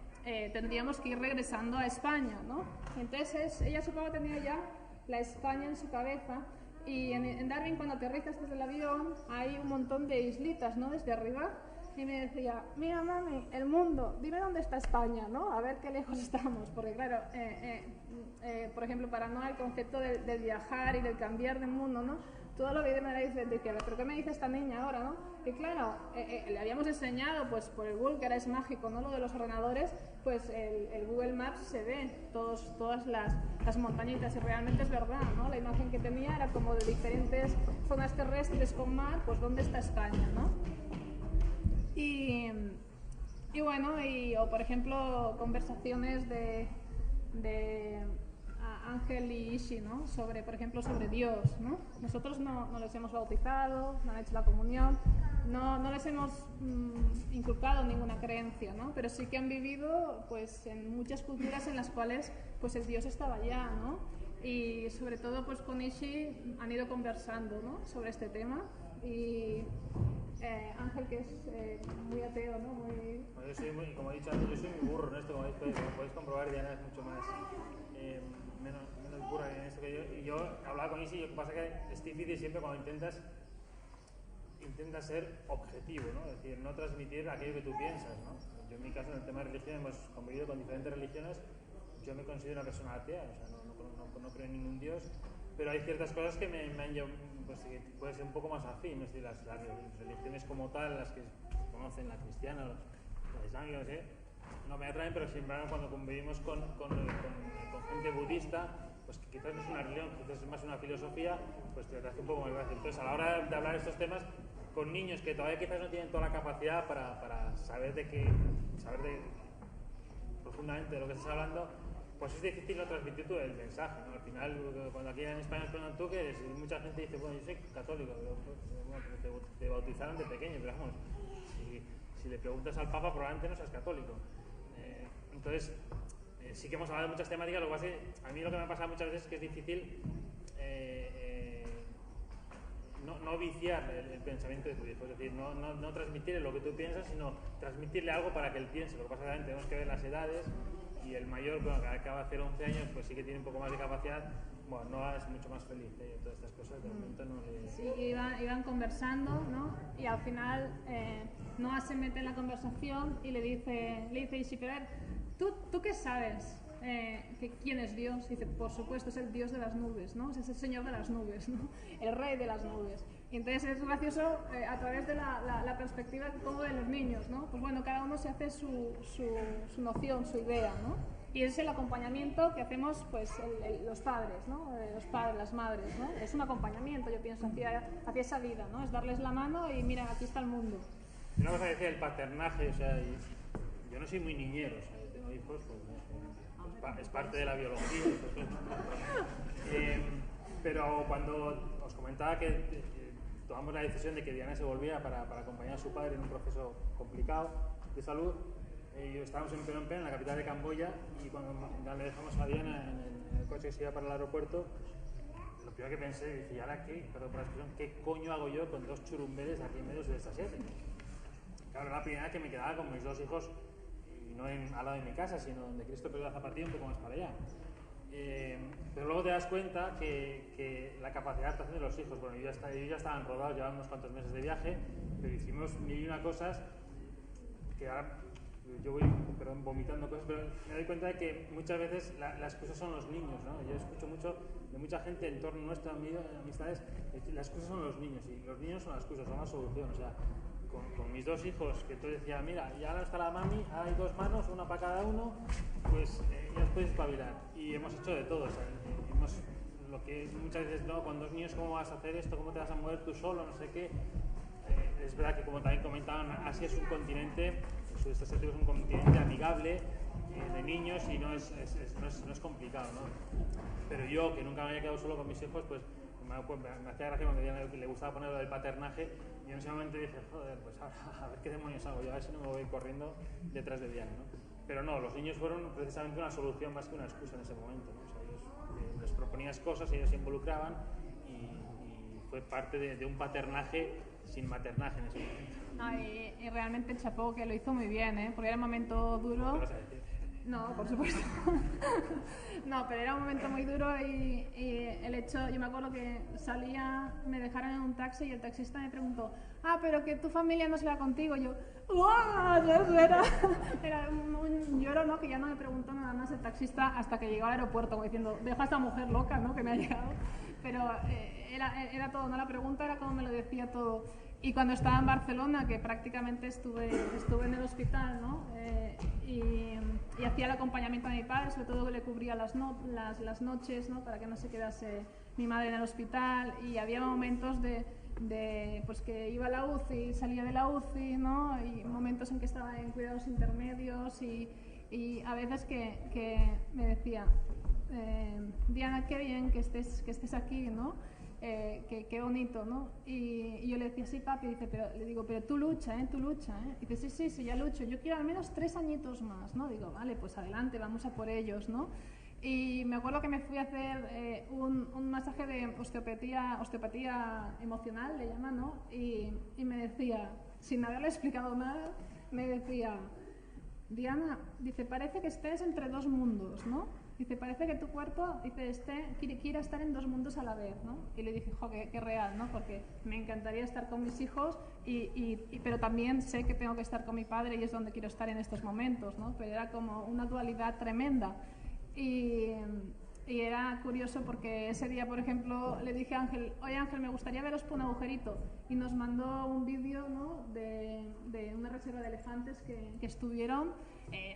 tendríamos que ir regresando a España, ¿no? Entonces ella supongo tenía ya la España en su cabeza, y en Darwin cuando aterrizas desde el avión hay un montón de islitas, ¿no? Desde arriba, y me decía, mira mami, el mundo, dime dónde está España, ¿no? A ver qué lejos estamos, porque claro, por ejemplo, para Noah el concepto del viajar y del cambiar de mundo, ¿no? Todo lo ve de manera diferente, pero ¿qué me dice esta niña ahora, no? Y claro, le habíamos enseñado, pues por el Google, que ahora es mágico, ¿no? Lo de los ordenadores, pues el Google Maps se ve todas las montañitas, y realmente es verdad, ¿no? La imagen que tenía era como de diferentes zonas terrestres con mar, pues ¿dónde está España, no? Y bueno, o por ejemplo, conversaciones de Ángel y Ishi, ¿no? Por ejemplo, sobre Dios, ¿no? Nosotros no les hemos bautizado, no han hecho la comunión, no les hemos inculcado ninguna creencia, ¿no? Pero sí que han vivido, pues, en muchas culturas en las cuales, pues, el Dios estaba allá, ¿no? Y sobre todo, pues, con Ishi han ido conversando, ¿no? Sobre este tema. Y Ángel, que es muy ateo, ¿no? Yo soy muy, como he dicho antes, yo soy muy burro en esto, como podéis comprobar, Diana es mucho más menos burra en esto que yo. Y yo hablaba con Isi, y lo que pasa es que es difícil siempre cuando intentas ser objetivo, ¿no? Es decir, no transmitir aquello que tú piensas, ¿no? Yo en mi caso, en el tema de religión, hemos convivido con diferentes religiones. Yo me considero una persona atea, o sea, no creo en ningún Dios, pero hay ciertas cosas que me han llevado, pues que puede ser un poco más afín, ¿no? Es decir, las religiones como tal, las que conocen, la cristiana, la islámica, no sé, No me atraen, pero sin embargo cuando convivimos con gente budista, pues que quizás no es una religión, quizás es más una filosofía, pues te hace un poco más gracia. Entonces, a la hora de hablar de estos temas con niños que todavía quizás no tienen toda la capacidad para saber profundamente de lo que estás hablando, pues es difícil no transmitir tú el mensaje, ¿no? Al final, cuando aquí en España nos preguntan tú, que mucha gente dice, bueno, yo soy católico, pero bueno, te bautizaron de pequeño, pero vamos, si le preguntas al Papa probablemente no seas católico. Entonces, sí que hemos hablado de muchas temáticas, lo que pasa es que a mí lo que me ha pasado muchas veces es que es difícil no viciar el pensamiento de tu hijo, es decir, no transmitirle lo que tú piensas, sino transmitirle algo para que él piense. Lo que pasa es que tenemos que ver las edades, y el mayor, bueno, que acaba de hacer 11 años, pues sí que tiene un poco más de capacidad. Bueno, no es mucho más feliz, todas estas cosas de momento no le... Sí, iban conversando, ¿no? Y al final Noah se mete en la conversación y le dice, y sí, pero a ver, ¿tú qué sabes? ¿Quién es Dios? Y dice, por supuesto, es el Dios de las nubes, ¿no? Es el Señor de las nubes, ¿no? El Rey de las nubes. Y entonces es gracioso a través de la perspectiva como de los niños, ¿no? Pues bueno, cada uno se hace su noción, su idea, ¿no? Y es el acompañamiento que hacemos pues los padres, ¿no? Los padres, las madres, ¿no? Es un acompañamiento, yo pienso, hacia esa vida, ¿no? Es darles la mano y mira, aquí está el mundo. Una cosa decía el paternaje, o sea, yo no soy muy niñero, o sea, yo tengo hijos, pues es parte de la biología. Pero cuando os comentaba que tomamos la decisión de que Diana se volviera para acompañar a su padre en un proceso complicado de salud, estábamos en Phnom Penh, en la capital de Camboya, y cuando le dejamos a Diana en el coche que se iba para el aeropuerto, lo primero que pensé, dije, ¿y ahora qué? Perdón por la expresión, ¿qué coño hago yo con dos churumbeles aquí en medio del sudeste asiático? Claro, era la primera vez que me quedaba con mis dos hijos, y no al lado de mi casa, sino donde Cristo pegó la zapatilla un poco más para allá. Pero luego te das cuenta que la capacidad de adaptación de los hijos, bueno, ellos ya estaban rodados, llevaban unos cuantos meses de viaje, pero hicimos mil y una cosas que ahora yo voy vomitando cosas, pero me doy cuenta de que muchas veces las excusas son los niños, ¿no? Yo escucho mucho de mucha gente en torno a nuestras amistades, las excusas son los niños, y los niños son las excusas, son la solución. O sea, con mis dos hijos, que tú decías, mira, ya no está la mami, hay dos manos, una para cada uno, pues ya os podéis espabilar. Y hemos hecho de todo, o sea, lo que muchas veces, no, con dos niños, ¿cómo vas a hacer esto? ¿Cómo te vas a mover tú solo? No sé qué. Es verdad que, como también comentaban, Asia es un continente, el sudeste asiático es un continente amigable, de niños, y no es complicado, ¿no? Pero yo, que nunca me había quedado solo con mis hijos, pues me hacía gracia cuando le gustaba poner lo del paternaje, y en ese momento dije, joder, pues ahora, a ver qué demonios hago yo, a ver si no me voy corriendo detrás de Diana, ¿no? Pero no, los niños fueron precisamente una solución más que una excusa en ese momento, ¿no? O sea, ellos les proponías cosas, ellos se involucraban, y fue parte de un paternaje sin maternaje en ese momento. Y realmente el chapó que lo hizo muy bien, ¿eh? Porque era un momento duro. ¿Qué vas a decir? No, por supuesto. No, pero era un momento muy duro, y el hecho, yo me acuerdo que me dejaron en un taxi y el taxista me preguntó, pero que tu familia no se va contigo. Y yo, ¡guau! Era un lloro, ¿no? Que ya no me preguntó nada más el taxista hasta que llegó al aeropuerto, como diciendo, deja a esta mujer loca, ¿no? Que me ha llegado. Pero era todo, ¿no? La pregunta era cómo me lo decía todo. Y cuando estaba en Barcelona, que prácticamente estuve en el hospital, ¿no? Y hacía el acompañamiento a mi padre, sobre todo que le cubría las noches, ¿no? Para que no se quedase mi madre en el hospital, y había momentos pues que iba a la UCI, salía de la UCI, ¿no? Y momentos en que estaba en cuidados intermedios, y a veces que me decía, Diana, qué bien que estés aquí, ¿no? Qué bonito, ¿no? Y yo le decía, sí, papi, le digo, pero tú lucha, ¿eh? Y dice, sí, ya lucho, yo quiero al menos 3 añitos más, ¿no? Digo, vale, pues adelante, vamos a por ellos, ¿no? Y me acuerdo que me fui a hacer un masaje de osteopatía emocional, le llaman, ¿no? Y me decía, sin haberle explicado nada, me decía, Diana, dice, parece que estés entre dos mundos, ¿no? Dice, parece que tu cuerpo, dice, quiere estar en 2 mundos a la vez, ¿no? Y le dije, jo, qué real, ¿no? Porque me encantaría estar con mis hijos, pero también sé que tengo que estar con mi padre, y es donde quiero estar en estos momentos, ¿no? Pero era como una dualidad tremenda. Y Y era curioso porque ese día, por ejemplo, le dije a Ángel, oye Ángel, me gustaría veros por un agujerito. Y nos mandó un vídeo, ¿no?, de una reserva de elefantes que estuvieron,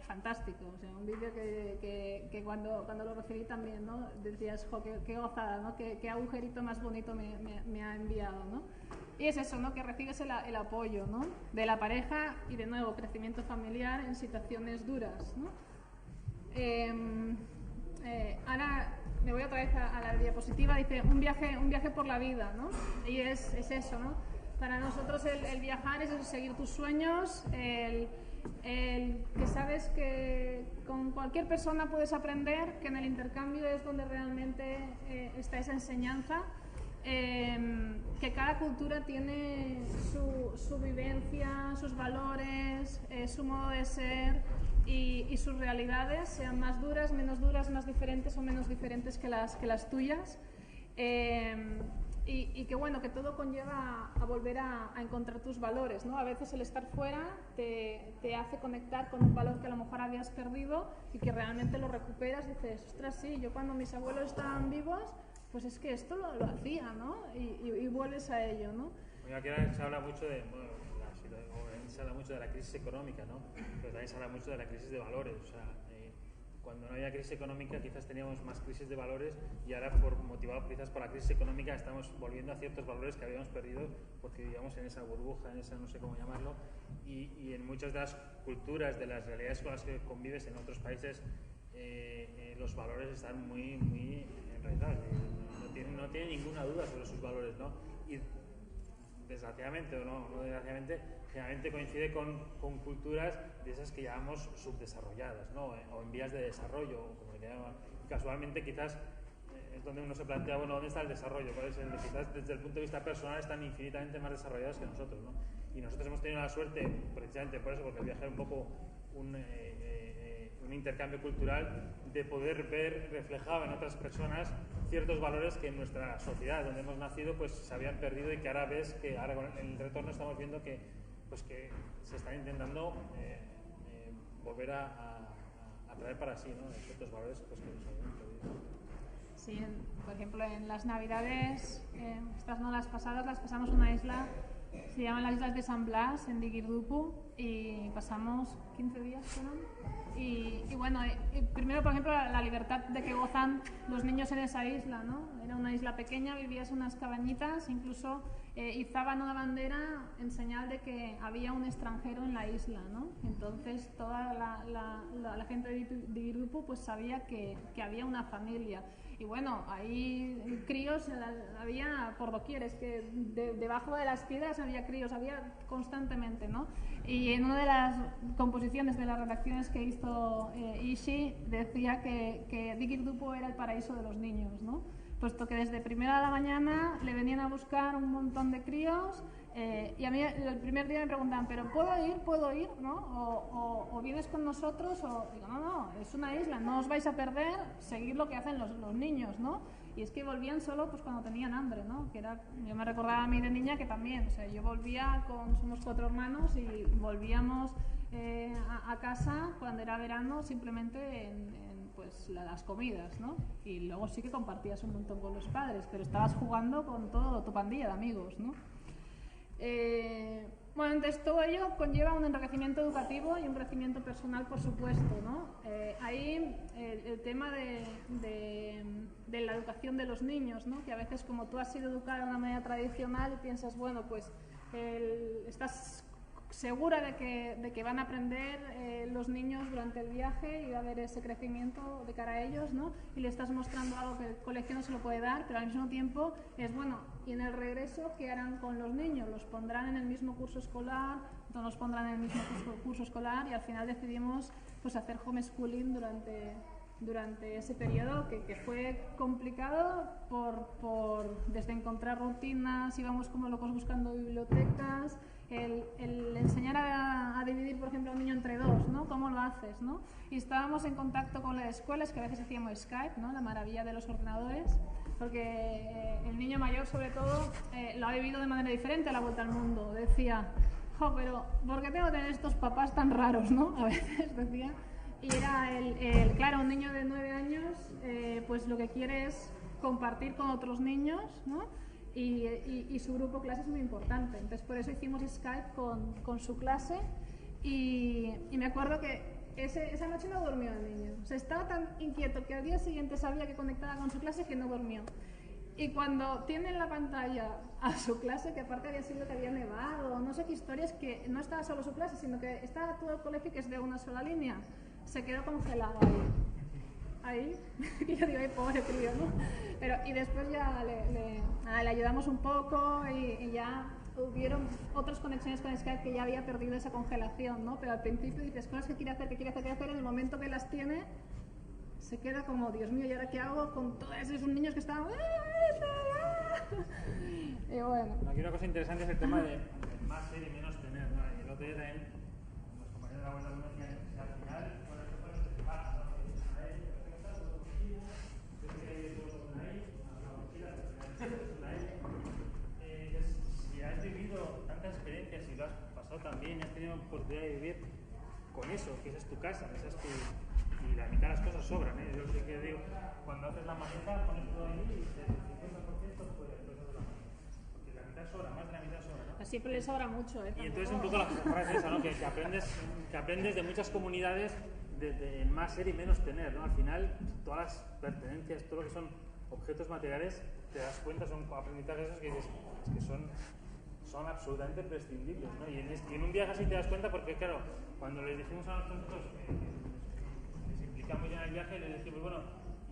fantástico. O sea, un vídeo que cuando lo recibí también, ¿no?, decías, jo, qué gozada, ¿no?, qué agujerito más bonito me ha enviado, ¿no? Y es eso, ¿no?, que recibes el apoyo, ¿no?, de la pareja y, de nuevo, crecimiento familiar en situaciones duras, ¿no? Ahora me voy otra vez a la diapositiva. Dice un viaje por la vida, ¿no? Y es eso, ¿no? Para nosotros el viajar es eso, seguir tus sueños, el que sabes que con cualquier persona puedes aprender, que en el intercambio es donde realmente está esa enseñanza, que cada cultura tiene su vivencia, sus valores, su modo de ser y sus realidades, sean más duras, más diferentes o menos diferentes que las tuyas. Y que bueno, que todo conlleva a volver a encontrar tus valores, ¿no? A veces el estar fuera te hace conectar con un valor que a lo mejor habías perdido y que realmente lo recuperas y dices, ostras, sí, yo cuando mis abuelos estaban vivos, pues es que esto lo hacía, ¿no? Y vuelves a ello, ¿no? Bueno, aquí se habla mucho de, bueno, se habla mucho de la crisis económica, ¿no? Pero también se habla mucho de la crisis de valores. O sea, cuando no había crisis económica quizás teníamos más crisis de valores y ahora, motivado quizás por la crisis económica, estamos volviendo a ciertos valores que habíamos perdido porque vivíamos en esa burbuja, en esa, no sé cómo llamarlo, y en muchas de las culturas, de las realidades con las que convives en otros países, los valores están muy enraizados. No tiene ninguna duda sobre sus valores, ¿no? Y desgraciadamente o no desgraciadamente, generalmente coincide con culturas de esas que llamamos subdesarrolladas, ¿no? O en vías de desarrollo, o como le llaman. Casualmente quizás es donde uno se plantea, bueno, ¿dónde está el desarrollo? ¿Cuál es quizás desde el punto de vista personal están infinitamente más desarrollados que nosotros, ¿no? Y nosotros hemos tenido la suerte, precisamente por eso, porque el viaje es un poco un intercambio cultural, de poder ver reflejado en otras personas ciertos valores que en nuestra sociedad donde hemos nacido pues se habían perdido y que ahora ves que ahora con el retorno estamos viendo que se están intentando volver a traer para sí, ¿no?, ciertos valores pues, que nos habían perdido. Sí, por ejemplo, en las Navidades, estas no las pasadas, las pasamos en una isla, se llaman las Islas de San Blas, en Digirdupu, y pasamos 15 días, ¿no? Y bueno, primero, por ejemplo, la libertad de que gozan los niños en esa isla, ¿no? Era una isla pequeña, vivías en unas cabañitas, incluso izaban una bandera en señal de que había un extranjero en la isla, ¿no? Entonces toda la gente de Digirdupu pues sabía que había una familia. Y bueno, ahí críos había por doquier, es que debajo de las piedras había críos, había constantemente, ¿no? Y en una de las composiciones de las redacciones que hizo Ishi decía que Digirdupu era el paraíso de los niños, ¿no? Puesto que desde primera de la mañana le venían a buscar un montón de críos y a mí el primer día me preguntaban, ¿pero puedo ir, ¿no? O vienes con nosotros, o digo, no, es una isla, no os vais a perder, seguid lo que hacen los niños, ¿no? Y es que volvían solo pues cuando tenían hambre, ¿no? Que era, yo me recordaba a mí de niña que también, o sea, yo volvía somos 4 hermanos y volvíamos a casa cuando era verano simplemente en pues las comidas, ¿no? Y luego sí que compartías un montón con los padres, pero estabas jugando con toda tu pandilla de amigos, ¿no? Bueno, entonces todo ello conlleva un enriquecimiento educativo y un crecimiento personal, por supuesto, ¿no? Ahí el tema de la educación de los niños, ¿no? Que a veces, como tú has sido educada de una manera tradicional, piensas, bueno, pues estás segura de que van a aprender los niños durante el viaje y va a haber ese crecimiento de cara a ellos, ¿no? Y le estás mostrando algo que el colegio no se lo puede dar, pero al mismo tiempo es, bueno, y en el regreso, ¿qué harán con los niños? ¿Los pondrán en el mismo curso escolar? ¿No los pondrán en el mismo curso escolar? Y al final decidimos pues hacer homeschooling durante ese periodo que fue complicado desde encontrar rutinas, íbamos como locos buscando bibliotecas, el enseñar a dividir, por ejemplo, a un niño entre 2, ¿no? ¿Cómo lo haces, no? Y estábamos en contacto con las escuelas, que a veces hacíamos Skype, ¿no? La maravilla de los ordenadores, porque el niño mayor, sobre todo, lo ha vivido de manera diferente a la vuelta al mundo. Decía, jo, pero ¿por qué tengo que tener estos papás tan raros, no? A veces decía. y era claro, un niño de 9 años, pues lo que quiere es compartir con otros niños, ¿no? Y su grupo clase es muy importante. Entonces, por eso hicimos Skype con su clase y me acuerdo que esa noche no durmió el niño. O sea, estaba tan inquieto que al día siguiente sabía que conectaba con su clase que no durmió. Y cuando tiene en la pantalla a su clase, que aparte había sido que había nevado, no sé qué historias, que no estaba solo su clase, sino que estaba todo el colegio que es de una sola línea, se quedó congelado ahí. Y yo digo, ay, pobre crío, ¿no? Pero, y después ya le ayudamos un poco y ya hubieron otras conexiones con Skype que ya había perdido esa congelación, ¿no? Pero al principio dices cosas que quiere hacer, en el momento que las tiene se queda como, Dios mío, ¿y ahora qué hago con todos esos niños que estaban? Y bueno. Aquí una cosa interesante es el tema de más ser y menos tener, ¿no? Y el otro día también, los compañeros de la vuelta me decían que al final, con el resto de se pasa, ¿no? Si has vivido tantas experiencias y lo has pasado también y has tenido oportunidad de vivir con eso, que esa es tu casa, esa es tu... y la mitad de las cosas sobran, ¿eh? Yo sí que digo, cuando haces la maleta pones todo ahí y el 50% pues hacer la maleta, porque la mitad sobra, más de la mitad sobra, ¿no? Siempre le sobra mucho, ¿eh? Y entonces un poco la frase esa, ¿no? que aprendes de muchas comunidades de más ser y menos tener, ¿no? Al final todas las pertenencias, todo lo que son objetos materiales, te das cuenta, son aprendizajes esos que dices, es que son absolutamente prescindibles, ¿no? Y en un viaje así te das cuenta porque, claro, cuando les dijimos a nuestros chicos que se implican muy bien en el viaje, les decimos, bueno,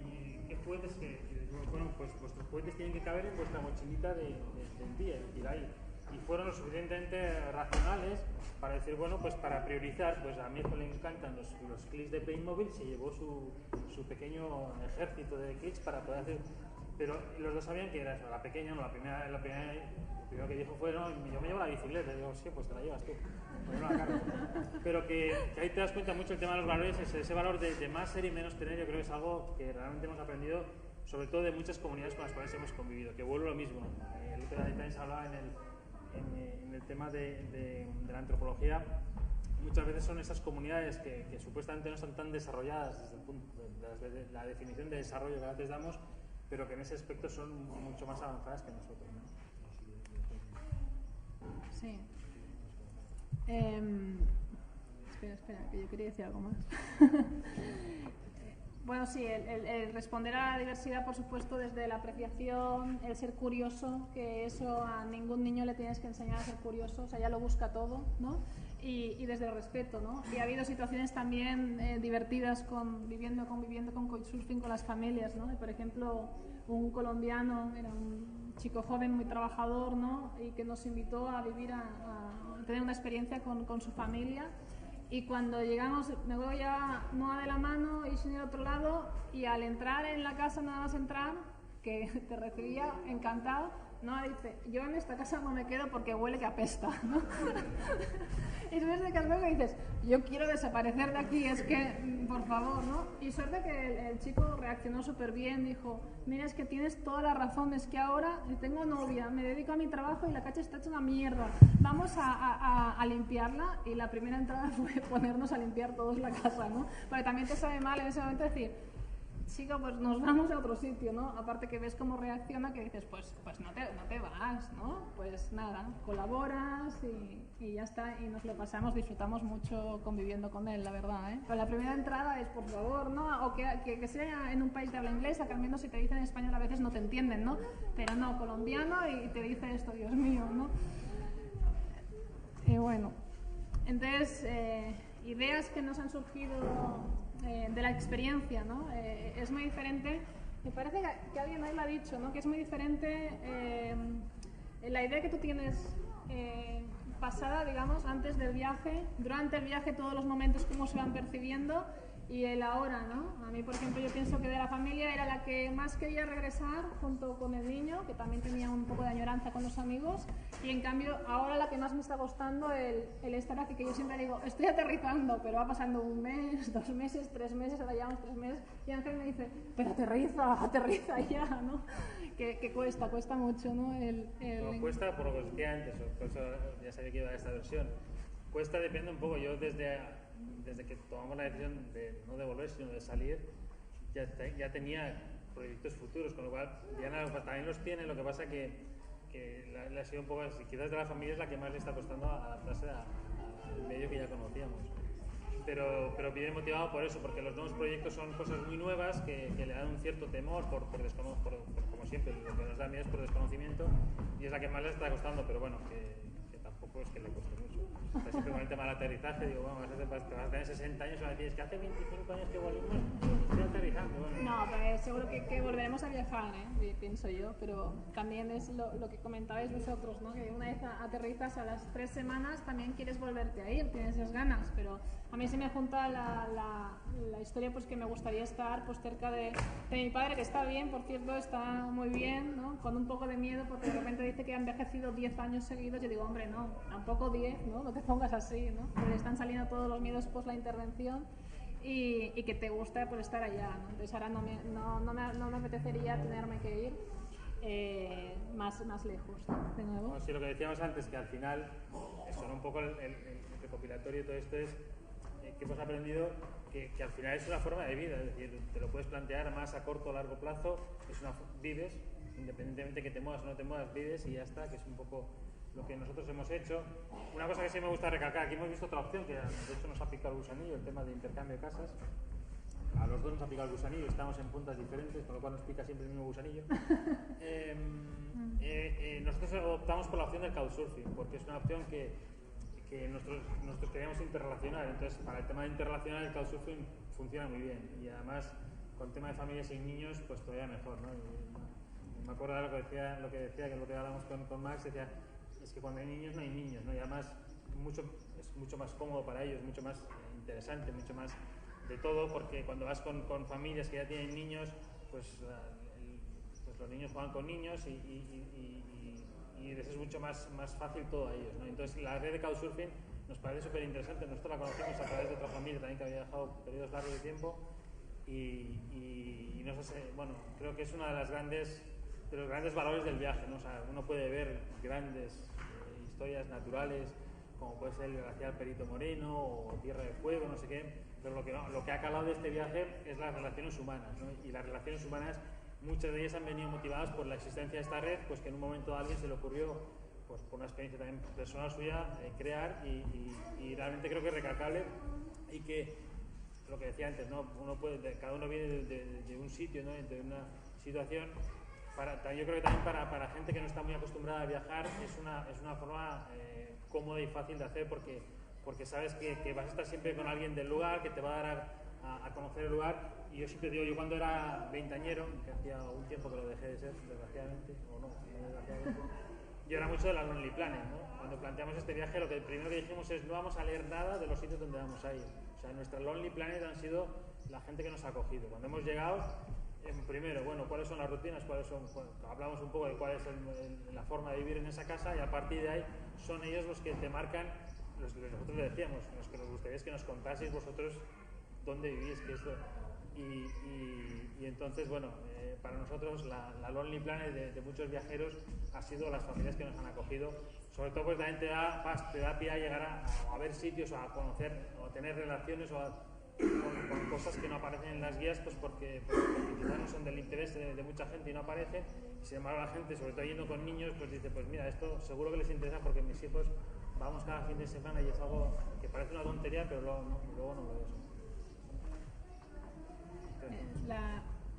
¿y qué juguetes que bueno, pues vuestros juguetes tienen que caber en vuestra mochilita del día, es decir, ahí. Y fueron lo suficientemente racionales para decir, bueno, pues para priorizar, pues a mi hijo le encantan los clics de Playmobil, se llevó su pequeño ejército de clics para poder hacer... Pero los dos sabían que era eso, la pequeña, no, lo primero que dijo fue, no, yo me llevo la bicicleta, y digo, sí, pues te la llevas tú, pues no la cargo. Pero que ahí te das cuenta mucho el tema de los valores, ese valor de más ser y menos tener, yo creo que es algo que realmente hemos aprendido, sobre todo de muchas comunidades con las cuales hemos convivido, que vuelvo a lo mismo. El otro día también se hablaba en el tema de la antropología, muchas veces son esas comunidades que supuestamente no están tan desarrolladas desde el punto de la definición de desarrollo que antes damos, pero que en ese aspecto son mucho más avanzadas que nosotros, ¿no? Sí. Espera, que yo quería decir algo más. Bueno, sí, el responder a la diversidad, por supuesto, desde la apreciación, el ser curioso, que eso a ningún niño le tienes que enseñar a ser curioso, o sea, ya lo busca todo, ¿no? Y desde el respeto, ¿no? Y ha habido situaciones también divertidas conviviendo con couchsurfing con las familias, ¿no? Y, por ejemplo, un colombiano, era un chico joven muy trabajador, ¿no? Y que nos invitó a vivir, a tener una experiencia con su familia. Y cuando llegamos, me voy ya Noa de la mano y sin el otro lado, y al entrar en la casa, nada más entrar, que te recibía encantado, Noa dice, yo en esta casa no me quedo porque huele que apesta, ¿no? Y después de que dices, yo quiero desaparecer de aquí, es que, por favor, ¿no? Y suerte que el chico reaccionó súper bien, dijo, mira, es que tienes toda la razón, es que ahora tengo novia, me dedico a mi trabajo y la cacha está hecha una mierda, vamos a limpiarla. Y la primera entrada fue ponernos a limpiar todos la casa, ¿no? Porque también te sabe mal en ese momento decir, chico, pues nos vamos a otro sitio, ¿no? Aparte que ves cómo reacciona, que dices, pues no te vas, ¿no? Pues nada, colaboras y ya está, y nos lo pasamos, disfrutamos mucho conviviendo con él, la verdad, ¿eh? Pero la primera entrada es, por favor, ¿no? O que sea en un país de habla inglesa, que al menos si te dicen en español a veces no te entienden, ¿no? Pero no, colombiano y te dice esto, Dios mío, ¿no? Y bueno, entonces, ideas que nos han surgido de la experiencia, ¿no? Es muy diferente, me parece que alguien ahí lo ha dicho, ¿no? Que es muy diferente la idea que tú tienes pasada, digamos, antes del viaje, durante el viaje, todos los momentos cómo se van percibiendo, y el ahora, ¿no? A mí, por ejemplo, yo pienso que de la familia era la que más quería regresar junto con el niño, que también tenía un poco de añoranza con los amigos, y en cambio ahora la que más me está costando el estar aquí, que yo siempre digo, estoy aterrizando, pero va pasando un mes, 2 meses, 3 meses, ahora llevamos 3 meses, y Ángel me dice, pero aterriza ya, ¿no? Que cuesta mucho, ¿no? No, cuesta por lo que os decía antes, por eso ya sabía que iba a esta versión. Cuesta, depende un poco, yo desde desde que tomamos la decisión de no de volver, sino de salir, ya tenía proyectos futuros, con lo cual Diana también los tiene, lo que pasa que le ha sido un poco, quizás de la familia es la que más le está costando adaptarse al medio que ya conocíamos. Pero viene motivado por eso, porque los nuevos proyectos son cosas muy nuevas que le dan un cierto temor, por como siempre, lo que nos da miedo es por desconocimiento, y es la que más le está costando, pero bueno, que tampoco es que le cueste mucho. Está siempre con el tema del aterrizaje, digo, bueno, te vas a tener 60 años y me decís que hace 25 años que volvimos, estoy aterrizando. Bueno. No, pero seguro que volveremos a viajar, pienso yo, pero también es lo que comentabais vosotros, ¿no? Que una vez aterrizas a las 3 semanas también quieres volverte a ir, tienes esas ganas, pero a mí se me junta la historia pues que me gustaría estar pues cerca de mi padre, que está bien, por cierto, está muy bien, ¿no? Con un poco de miedo porque de repente dice que ha envejecido 10 años seguidos. Yo digo, hombre, no, tampoco 10, ¿no? No te pongas así, ¿no? Porque están saliendo todos los miedos post la intervención y que te gusta pues estar allá, ¿no? Entonces ahora no me apetecería tenerme que ir más lejos, ¿no? De nuevo. Bueno, sí, lo que decíamos antes, que al final, son un poco el recopilatorio de todo esto es que hemos aprendido que al final es una forma de vida, es decir, te lo puedes plantear más a corto o largo plazo, vives, independientemente que te muevas o no te muevas, vives y ya está, que es un poco lo que nosotros hemos hecho. Una cosa que sí me gusta recalcar, aquí hemos visto otra opción que de hecho nos ha picado el gusanillo, el tema de intercambio de casas. A los dos nos ha picado el gusanillo, estamos en puntas diferentes, con lo cual nos pica siempre el mismo gusanillo. Nosotros optamos por la opción del couchsurfing, porque es una opción que nosotros queríamos interrelacionar. Entonces, para el tema de interrelacionar, el couchsurfing funciona muy bien. Y además, con el tema de familias sin niños, pues todavía mejor, ¿no? Y me acuerdo de lo que decía, que lo que hablamos con Max, decía, es que cuando hay niños no hay niños, ¿no? Y además es mucho más cómodo para ellos, mucho más interesante, mucho más de todo, porque cuando vas con familias que ya tienen niños, pues los niños juegan con niños y les es mucho más fácil todo a ellos, ¿no? Entonces la red de couchsurfing nos parece súper interesante. Nosotros la conocimos a través de otra familia también que había viajado periodos largos de tiempo y no sé, bueno, creo que es uno de los grandes valores del viaje, ¿no? O sea, uno puede ver grandes historias naturales, como puede ser el glaciar Perito Moreno o Tierra de Fuego, no sé qué, pero lo que ha calado de este viaje es las relaciones humanas, ¿no? Y las relaciones humanas, muchas de ellas han venido motivadas por la existencia de esta red, pues que en un momento a alguien se le ocurrió, pues por una experiencia también personal suya, crear y realmente creo que es recalcable y que lo que decía antes, ¿no? Cada uno viene de un sitio, ¿no? De una situación. Yo creo que también para gente que no está muy acostumbrada a viajar es una forma cómoda y fácil de hacer porque sabes que vas a estar siempre con alguien del lugar, que te va a dar a conocer el lugar. Y yo siempre digo, yo cuando era veintañero, que hacía un tiempo que lo dejé de ser, desgraciadamente, o no desgraciadamente, yo era mucho de la Lonely Planet, ¿no? Cuando planteamos este viaje, lo primero que dijimos es no vamos a leer nada de los sitios donde vamos a ir. O sea, nuestra Lonely Planet han sido la gente que nos ha acogido. Cuando hemos llegado, primero, bueno, cuáles son las rutinas, hablamos un poco de cuál es la forma de vivir en esa casa y a partir de ahí son ellos los que te marcan, los que nosotros le decíamos, los que nos gustaría es que nos contaseis vosotros dónde vivís, qué es esto. Y entonces, bueno, para nosotros la Lonely Planet de muchos viajeros ha sido las familias que nos han acogido. Sobre todo, pues también te da pie a llegar a ver sitios, o a conocer, o a tener relaciones, con cosas que no aparecen en las guías, pues porque quizás no son del interés de mucha gente y no aparecen. Y sin embargo, la gente, sobre todo yendo con niños, pues dice, pues mira, esto seguro que les interesa porque mis hijos vamos cada fin de semana y es algo que parece una tontería, pero luego no lo es.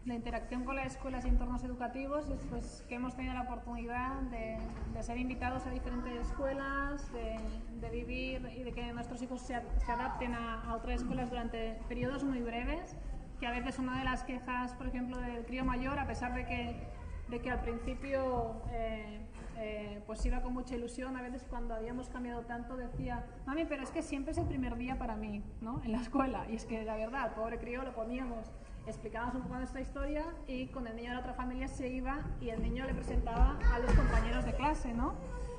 La interacción con las escuelas y entornos educativos es pues, que hemos tenido la oportunidad de ser invitados a diferentes escuelas, de vivir y de que nuestros hijos se adapten a otras escuelas durante periodos muy breves, que a veces una de las quejas, por ejemplo, del crío mayor, a pesar de que al principio pues iba con mucha ilusión, a veces cuando habíamos cambiado tanto decía, mami, pero es que siempre es el primer día para mí, ¿no? En la escuela. Y es que la verdad, el pobre crío lo poníamos, explicábamos un poco nuestra historia y con el niño de la otra familia se iba y el niño le presentaba a los compañeros de clase, ¿no?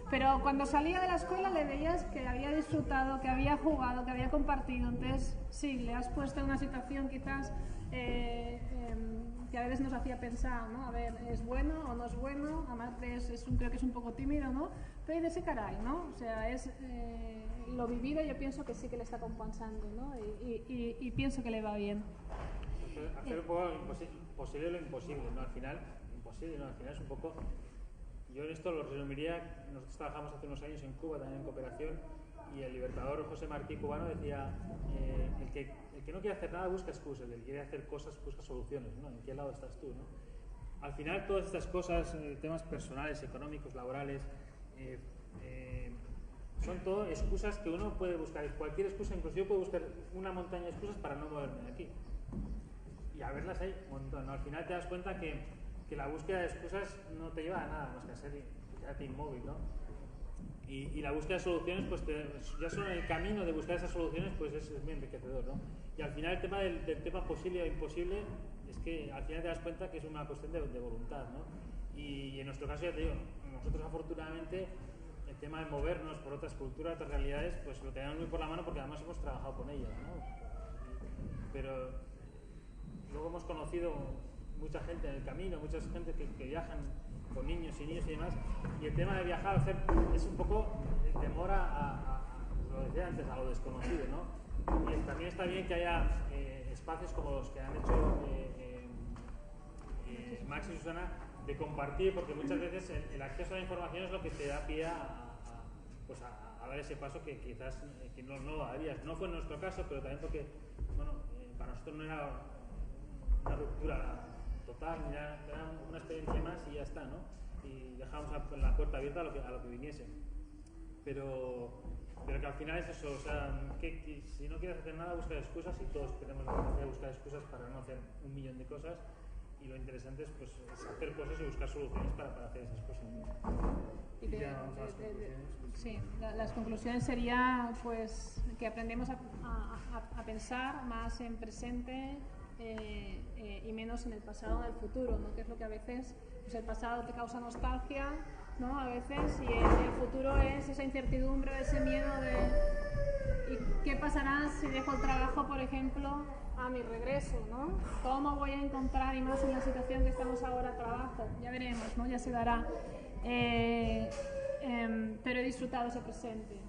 Pero cuando salía de la escuela le veías que había disfrutado, que había jugado, que había compartido. Entonces, sí, le has puesto en una situación quizás que a veces nos hacía pensar, ¿no? A ver, ¿es bueno o no es bueno? Además creo que es un poco tímido, ¿no? Pero hay de ese caray, ¿no? O sea, lo vivido yo pienso que sí que le está compensando, ¿no? Y pienso que le va bien. Hacer un poco posible lo imposible, ¿no? Al final, imposible, ¿no? Al final es un poco... Yo en esto lo resumiría, nosotros trabajamos hace unos años en Cuba también en cooperación, y el libertador José Martí cubano decía, el que no quiere hacer nada busca excusas, el que quiere hacer cosas busca soluciones, ¿no? ¿En qué lado estás tú, no? Al final todas estas cosas, temas personales, económicos, laborales, son todo excusas que uno puede buscar, cualquier excusa, incluso yo puedo buscar una montaña de excusas para no moverme de aquí. Y a verlas hay un montón, ¿no? Al final te das cuenta que la búsqueda de excusas no te lleva a nada más que a ser quedarte inmóvil, ¿no? Y la búsqueda de soluciones, pues ya solo en el camino de buscar esas soluciones, pues es muy enriquecedor, ¿no? Y al final el tema del tema posible o imposible es que al final te das cuenta que es una cuestión de voluntad, ¿no? Y en nuestro caso, ya te digo, nosotros afortunadamente el tema de movernos por otras culturas, otras realidades, pues lo tenemos muy por la mano porque además hemos trabajado con ellas, ¿no? Pero luego hemos conocido mucha gente en el camino, mucha gente que viajan con niños y demás, y el tema de viajar es un poco el temor lo decía antes, a lo desconocido, ¿no? Y también está bien que haya espacios como los que han hecho Max y Susana, de compartir, porque muchas veces el acceso a la información es lo que te da pie a dar ese paso que quizás que no lo harías. No fue en nuestro caso, pero también porque, bueno, para nosotros no era una ruptura total, era una experiencia más y ya está, ¿no? Y dejamos la puerta abierta a lo que viniese. Pero que al final es eso, o sea, que si no quieres hacer nada, buscar excusas, y todos tenemos la capacidad de buscar excusas para no hacer 1.000.000 de cosas, y lo interesante es, pues, es hacer cosas y buscar soluciones para hacer esas cosas. Sí, las conclusiones serían, pues, que aprendemos a pensar más en presente y menos en el pasado o en el futuro, ¿no? Que es lo que a veces, pues, el pasado te causa nostalgia, ¿no? A veces, y el futuro es esa incertidumbre, ese miedo de ¿y qué pasará si dejo el trabajo, por ejemplo, a mi regreso, ¿no? ¿Cómo voy a encontrar, y más en la situación que estamos ahora, trabajo? Ya veremos, ¿no? Ya se dará. Pero he disfrutado ese presente.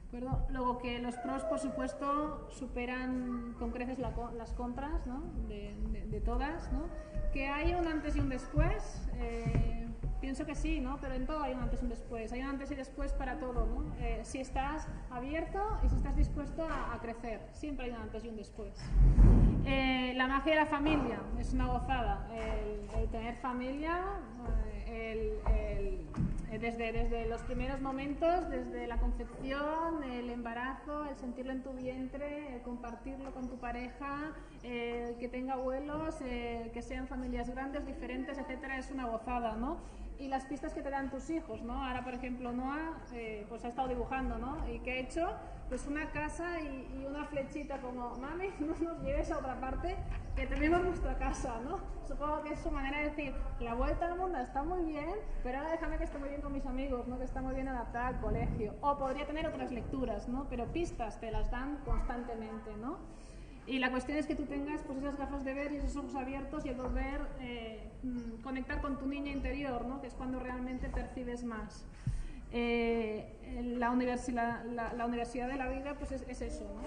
¿Acuerdo? Luego que los pros, por supuesto, superan con creces las contras, ¿no? de todas, ¿no? Que hay un antes y un después, pienso que sí, ¿no? Pero en todo hay un antes y un después, hay un antes y después para todo, ¿no? Si estás abierto y si estás dispuesto a crecer, siempre hay un antes y un después. La magia de la familia es una gozada, el tener familia, desde los primeros momentos, desde la concepción, el embarazo, el sentirlo en tu vientre, el compartirlo con tu pareja, que tenga abuelos, que sean familias grandes, diferentes, etcétera, es una gozada, ¿no? Y las pistas que te dan tus hijos, ¿no? Ahora, por ejemplo, Noah pues ha estado dibujando, ¿no? ¿Y qué ha hecho? Pues una casa y una flechita como, mami, no nos lleves a otra parte, que tenemos nuestra casa, ¿no? Supongo que es su manera de decir, la vuelta al mundo está muy bien, pero ahora déjame que esté muy bien con mis amigos, ¿no? Que está muy bien adaptada al colegio. O podría tener otras lecturas, ¿no? Pero pistas te las dan constantemente, ¿no? Y la cuestión es que tú tengas, pues, esas gafas de ver y esos ojos abiertos y el volver conectar con tu niña interior, ¿no? Que es cuando realmente percibes más. La universidad de la vida, pues es eso, ¿no?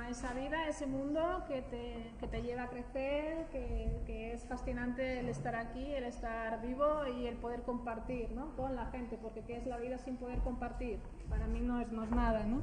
Esa vida, ese mundo que te lleva a crecer, que es fascinante el estar aquí, el estar vivo y el poder compartir, ¿no? Con la gente, porque ¿qué es la vida sin poder compartir? Para mí no es nada, ¿no?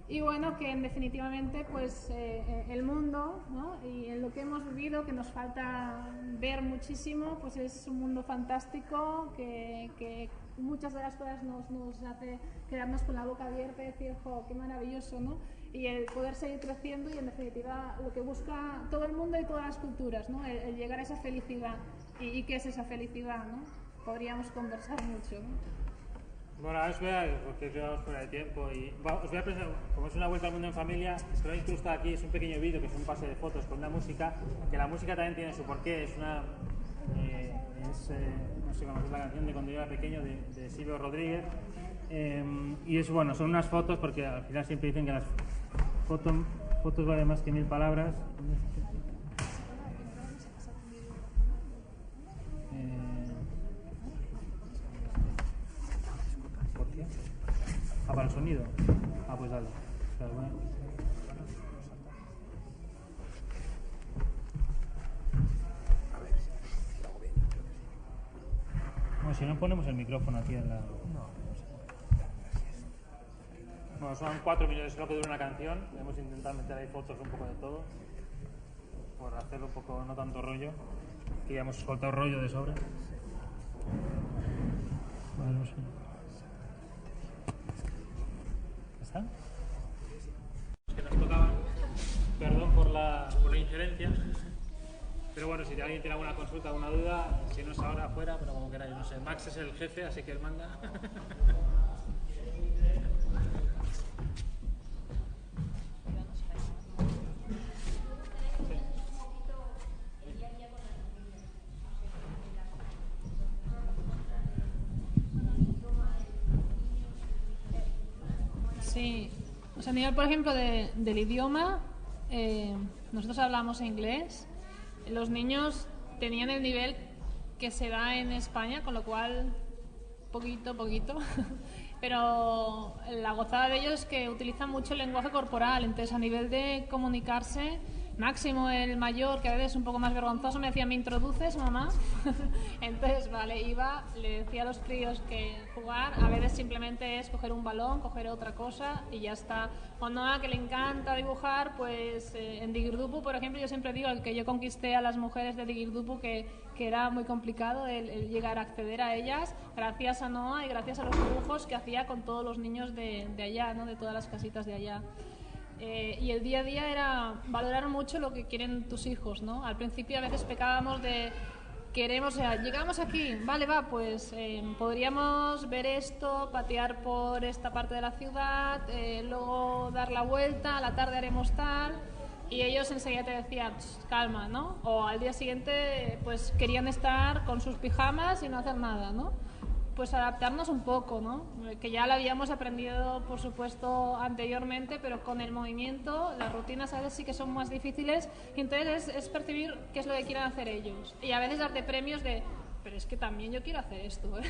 Y bueno, que definitivamente, pues, el mundo, ¿no? Y en lo que hemos vivido, que nos falta ver muchísimo, pues es un mundo fantástico que muchas de las cosas nos hace quedarnos con la boca abierta y decir, jo, qué maravilloso, ¿no? Y el poder seguir creciendo y, en definitiva, lo que busca todo el mundo y todas las culturas, ¿no? El llegar a esa felicidad. ¿Y qué es esa felicidad, no? Podríamos conversar mucho, ¿no? Bueno, ahora os voy a, porque llevamos fuera de tiempo, y os voy a presentar, como es una vuelta al mundo en familia, es que lo he incrustado aquí, es un pequeño vídeo que es un pase de fotos con una música, que la música también tiene su porqué, es una, no sé cómo es la canción de cuando yo era pequeño, de Silvio Rodríguez, y es bueno, son unas fotos, porque al final siempre dicen que las fotos valen más que 1000 palabras. Ah, para el sonido. Ah, pues dale. Espera, bueno. Bueno, si no ponemos el micrófono aquí en la... Bueno, son 4 minutos, es lo que dura una canción. Hemos intentado meter ahí fotos, un poco de todo, por hacerlo un poco, no tanto rollo, que ya hemos soltado rollo de sobra. Vale, no sé. ¿Está? Es que nos tocaban. Perdón por la injerencia. Pero bueno, si alguien tiene alguna consulta, alguna duda, si no es ahora, afuera, pero como queráis, no sé. Max es el jefe, así que él manda. Sí, o sea, a nivel, por ejemplo, del idioma, nosotros hablamos inglés, los niños tenían el nivel que se da en España, con lo cual, poquito, pero la gozada de ellos es que utilizan mucho el lenguaje corporal, entonces a nivel de comunicarse, Máximo, el mayor, que a veces es un poco más vergonzoso, me decía, ¿me introduces, mamá? Entonces, vale, iba, le decía a los críos que jugar, a veces simplemente es coger un balón, coger otra cosa y ya está. Cuando a que le encanta dibujar, pues en Digirdupu, por ejemplo, yo siempre digo que yo conquisté a las mujeres de Digirdupu, que era muy complicado el llegar a acceder a ellas, gracias a Noa y gracias a los dibujos que hacía con todos los niños de allá, ¿no? De todas las casitas de allá. Y el día a día era valorar mucho lo que quieren tus hijos, ¿no? Al principio a veces pecábamos de queremos, o sea, llegamos aquí, vale, va, pues podríamos ver esto, patear por esta parte de la ciudad, luego dar la vuelta, a la tarde haremos tal, y ellos enseguida te decían, calma, ¿no? O al día siguiente, pues querían estar con sus pijamas y no hacer nada, ¿no? Pues adaptarnos un poco, ¿no? Que ya lo habíamos aprendido, por supuesto, anteriormente, pero con el movimiento, las rutinas a veces sí que son más difíciles, y entonces es percibir qué es lo que quieren hacer ellos. Y a veces darte premios de, pero es que también yo quiero hacer esto, ¿eh?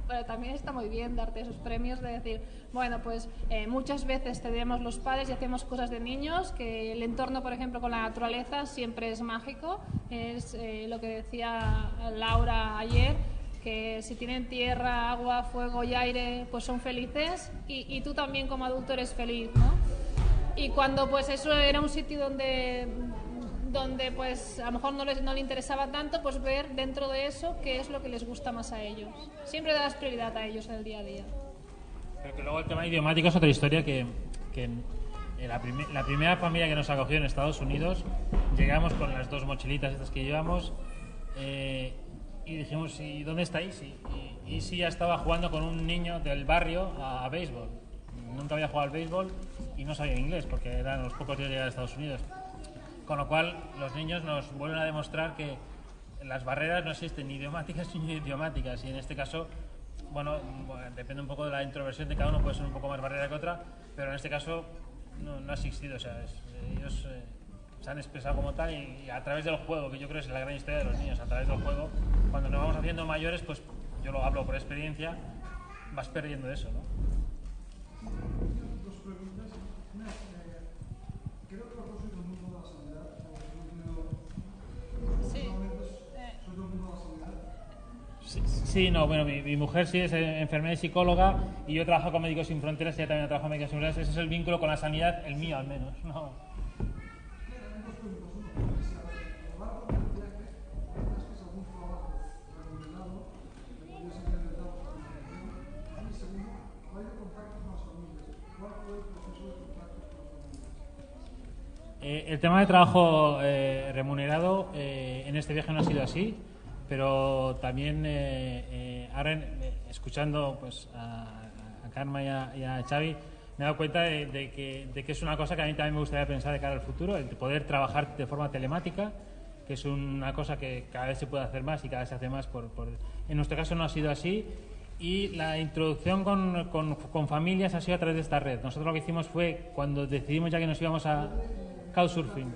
Pero también está muy bien darte esos premios de decir, bueno, pues muchas veces tenemos los padres y hacemos cosas de niños, que el entorno, por ejemplo, con la naturaleza siempre es mágico, es lo que decía Laura ayer, que si tienen tierra, agua, fuego y aire, pues son felices y tú también como adulto eres feliz, ¿no? Y cuando pues eso era un sitio donde pues a lo mejor no le interesaba tanto, pues ver dentro de eso qué es lo que les gusta más a ellos. Siempre das prioridad a ellos en el día a día. Pero que luego el tema idiomático es otra historia que la primera familia que nos acogió en Estados Unidos, llegamos con las 2 mochilitas estas que llevamos, y dijimos, ¿y dónde está Isi? Y Isi ya estaba jugando con un niño del barrio a béisbol. Nunca había jugado al béisbol y no sabía inglés porque eran los pocos días de llegar a Estados Unidos. Con lo cual, los niños nos vuelven a demostrar que las barreras no existen ni idiomáticas ni idiomáticas. Y en este caso, bueno, depende un poco de la introversión de cada uno, puede ser un poco más barrera que otra, pero en este caso no ha existido. O sea, ellos se han expresado como tal y a través del juego, que yo creo que es la gran historia de los niños, a través del juego, cuando nos vamos haciendo mayores, pues yo lo hablo por experiencia, vas perdiendo eso, ¿no? Dos preguntas. Una, creo que los dos sois del mundo de la sanidad, Sí. ¿Sois del mundo de la sanidad? Sí, no, bueno, mi mujer sí es enfermera y psicóloga y yo trabajo con Médicos Sin Fronteras y ella también trabaja con Médicos Sin Fronteras. Ese es el vínculo con la sanidad, el mío al menos, ¿no? El tema de trabajo remunerado en este viaje no ha sido así, pero también ahora escuchando pues, a Karma y a Xavi me he dado cuenta de que es una cosa que a mí también me gustaría pensar de cara al futuro, el poder trabajar de forma telemática, que es una cosa que cada vez se puede hacer más y cada vez se hace más. En nuestro caso no ha sido así. Y la introducción con familias ha sido a través de esta red. Nosotros lo que hicimos fue, cuando decidimos ya que nos íbamos a Couchsurfing,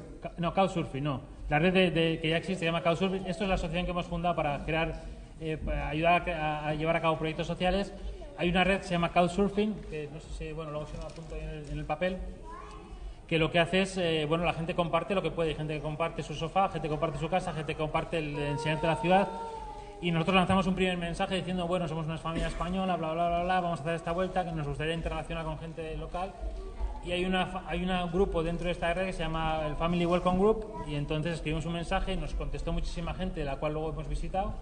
no. La red que ya existe se llama Couchsurfing. Esto es la asociación que hemos fundado para crear, para ayudar a llevar a cabo proyectos sociales. hay una red que se llama Couchsurfing, que no sé si, bueno, luego se me apunta en el papel, que lo que hace es, bueno, la gente comparte lo que puede, hay gente que comparte su sofá, gente que comparte su casa, gente que comparte el enseñarte la ciudad, y nosotros lanzamos un primer mensaje diciendo, bueno, somos una familia española, bla, bla, bla, bla, vamos a hacer esta vuelta, que nos gustaría interrelacionar con gente local, y hay un grupo dentro de esta red que se llama el Family Welcome Group, y entonces escribimos un mensaje, nos contestó muchísima gente, la cual luego hemos visitado,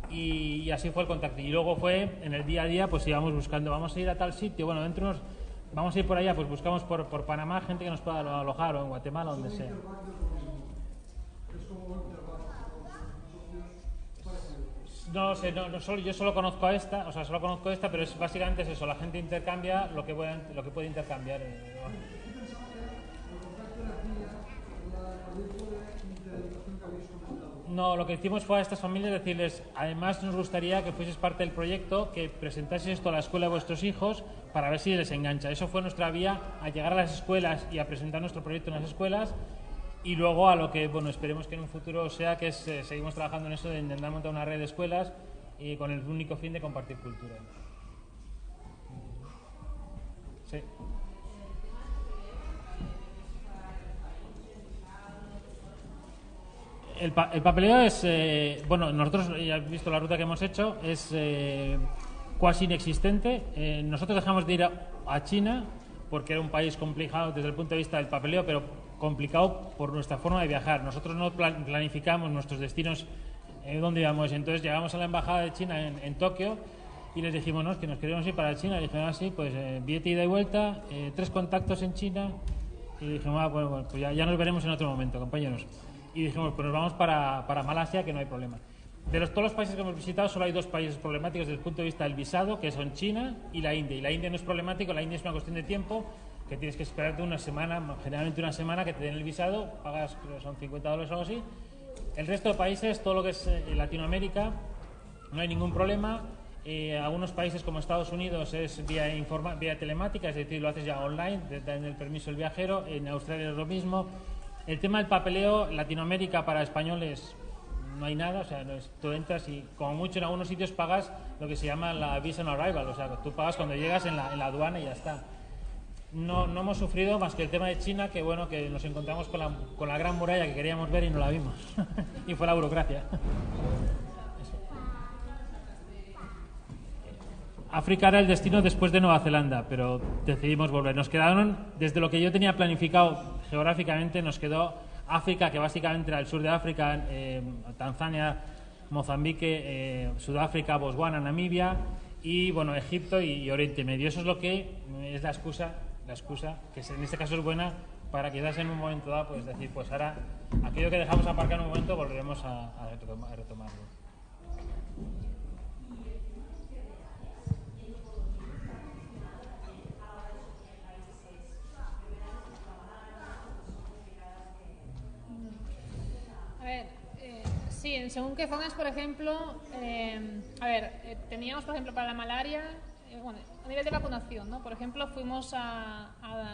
y así fue el contacto. Y luego fue, en el día a día, pues íbamos buscando, vamos a ir a tal sitio, bueno, dentro unos, vamos a ir por allá, pues buscamos por Panamá gente que nos pueda alojar, o en Guatemala, donde sea. No sé, yo solo conozco esta, o sea, solo conozco esta, pero básicamente es eso, la gente intercambia lo que puede intercambiar. No, lo que hicimos fue a estas familias decirles, además nos gustaría que fueses parte del proyecto, que presentaseis esto a la escuela de vuestros hijos para ver si les engancha. Eso fue nuestra vía a llegar a las escuelas y a presentar nuestro proyecto en las escuelas, y luego a lo que, bueno, esperemos que en un futuro sea, que es, seguimos trabajando en eso de intentar montar una red de escuelas y con el único fin de compartir cultura. Sí. El papeleo es, bueno, nosotros ya has visto la ruta que hemos hecho, es casi inexistente. Nosotros dejamos de ir a China porque era un país complicado desde el punto de vista del papeleo, pero complicado por nuestra forma de viajar. Nosotros no planificamos nuestros destinos dónde íbamos. Entonces llegamos a la embajada de China en Tokio y les dijimos, no, es que nos queremos ir para China. Y dijeron, así, pues billete ida y vuelta, 3 contactos en China. Y dijimos, bueno, pues ya nos veremos en otro momento, compañeros. Y dijimos, pues nos vamos para Malasia, que no hay problema. De todos los países que hemos visitado, solo hay 2 países problemáticos desde el punto de vista del visado, que son China y la India. Y la India no es problemático, la India es una cuestión de tiempo, que tienes que esperarte una semana, generalmente una semana, que te den el visado, pagas, creo que son $50 o algo así. El resto de países, todo lo que es Latinoamérica, no hay ningún problema. Algunos países como Estados Unidos es vía telemática, es decir, lo haces ya online, te dan el permiso del viajero. En Australia es lo mismo. El tema del papeleo, Latinoamérica para españoles no hay nada, o sea, tú entras y como mucho en algunos sitios pagas lo que se llama la visa on arrival, o sea, tú pagas cuando llegas en la aduana y ya está. No hemos sufrido más que el tema de China, que bueno, que nos encontramos con la gran muralla que queríamos ver y no la vimos. Y fue la burocracia. África era el destino después de Nueva Zelanda, pero decidimos volver. Nos quedaron, desde lo que yo tenía planificado geográficamente, nos quedó África, que básicamente era el sur de África, Tanzania, Mozambique, Sudáfrica, Botswana, Namibia y bueno, Egipto y Oriente Medio. Eso es lo que es la excusa, que en este caso es buena para quizás en un momento dado pues decir, pues ahora aquello que dejamos aparcar en un momento volveremos a retomarlo. A ver, sí, en según qué zonas, por ejemplo, teníamos, por ejemplo, para la malaria, bueno, a nivel de vacunación, ¿no? Por ejemplo, fuimos a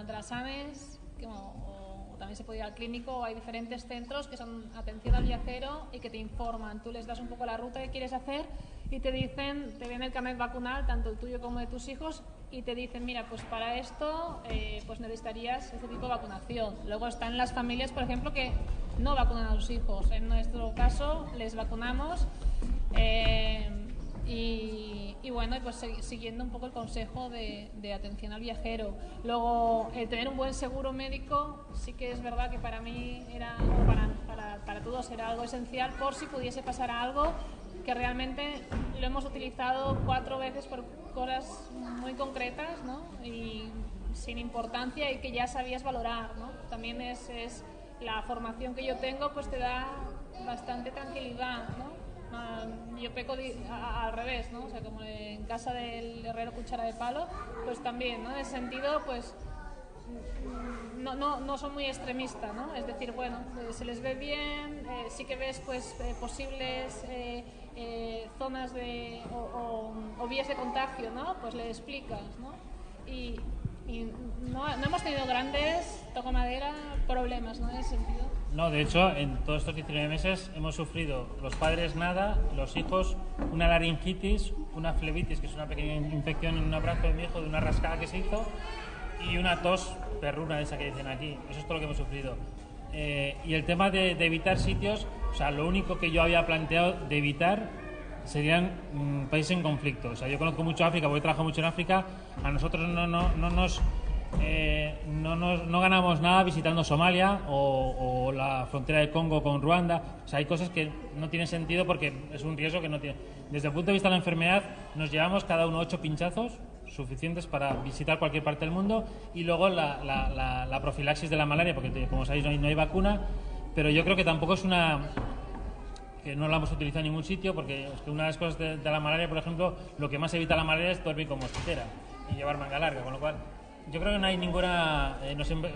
Drasanes, o también se puede ir al clínico, hay diferentes centros que son atención al viajero y que te informan. Tú les das un poco la ruta que quieres hacer y te dicen, te viene el carnet vacunal, tanto el tuyo como de tus hijos, y te dicen, mira, pues para esto pues necesitarías este tipo de vacunación. Luego están las familias, por ejemplo, que no vacunan a sus hijos. En nuestro caso les vacunamos y bueno, pues siguiendo un poco el consejo de atención al viajero. Luego, el tener un buen seguro médico sí que es verdad que para mí era, para todos era algo esencial por si pudiese pasar algo, que realmente lo hemos utilizado 4 veces por cosas muy concretas, ¿no? Y sin importancia y que ya sabías valorar, ¿no? También es la formación que yo tengo, pues te da bastante tranquilidad, ¿no? Yo peco al revés, ¿no? O sea, como en casa del herrero cuchara de palo, pues también, ¿no? En ese sentido, pues no son muy extremistas, ¿no? Es decir, bueno, se les ve bien, sí que ves pues posibles zonas o vías de contagio, ¿no? Pues le explicas, ¿no? Y Y no hemos tenido grandes, toco madera, problemas, ¿no? En ese sentido. No, de hecho, en todos estos 19 meses hemos sufrido los padres nada, los hijos una laringitis, una flebitis, que es una pequeña infección en un brazo de mi hijo de una rascada que se hizo, y una tos perruna de esa que dicen aquí. Eso es todo lo que hemos sufrido. Y el tema de evitar sitios, o sea, lo único que yo había planteado de evitar serían países en conflicto. O sea, yo conozco mucho África, porque he trabajado mucho en África. A nosotros no ganamos nada visitando Somalia o la frontera de Congo con Ruanda. O sea, hay cosas que no tienen sentido porque es un riesgo que no tiene. Desde el punto de vista de la enfermedad, nos llevamos cada uno 8 pinchazos suficientes para visitar cualquier parte del mundo, y luego la profilaxis de la malaria, porque como sabéis no hay vacuna, pero yo creo que tampoco es que no la hemos utilizado en ningún sitio, porque es que una de las cosas de la malaria, por ejemplo, lo que más evita la malaria es dormir con mosquitera y llevar manga larga, con lo cual yo creo que no hay ninguna...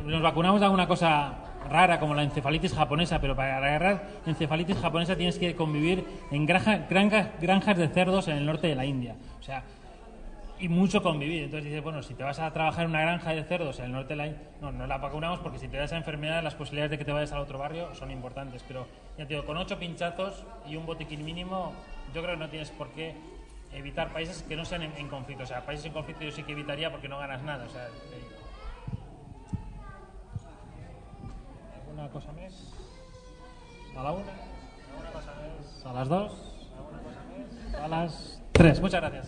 nos vacunamos de alguna cosa rara como la encefalitis japonesa, pero para agarrar encefalitis japonesa tienes que convivir en granjas de cerdos en el norte de la India, o sea, y mucho convivir. Entonces dices, bueno, si te vas a trabajar en una granja de cerdos en el norte de la India, no la vacunamos, porque si te da esa enfermedad las posibilidades de que te vayas al otro barrio son importantes, pero ya te digo, con 8 pinchazos y un botiquín mínimo, yo creo que no tienes por qué evitar países que no sean en conflicto. O sea, países en conflicto yo sí que evitaría porque no ganas nada. O sea, ¿alguna cosa más? ¿A la 1? ¿Alguna cosa más? ¿A las 2? ¿Alguna cosa más? A las 3. Muchas gracias.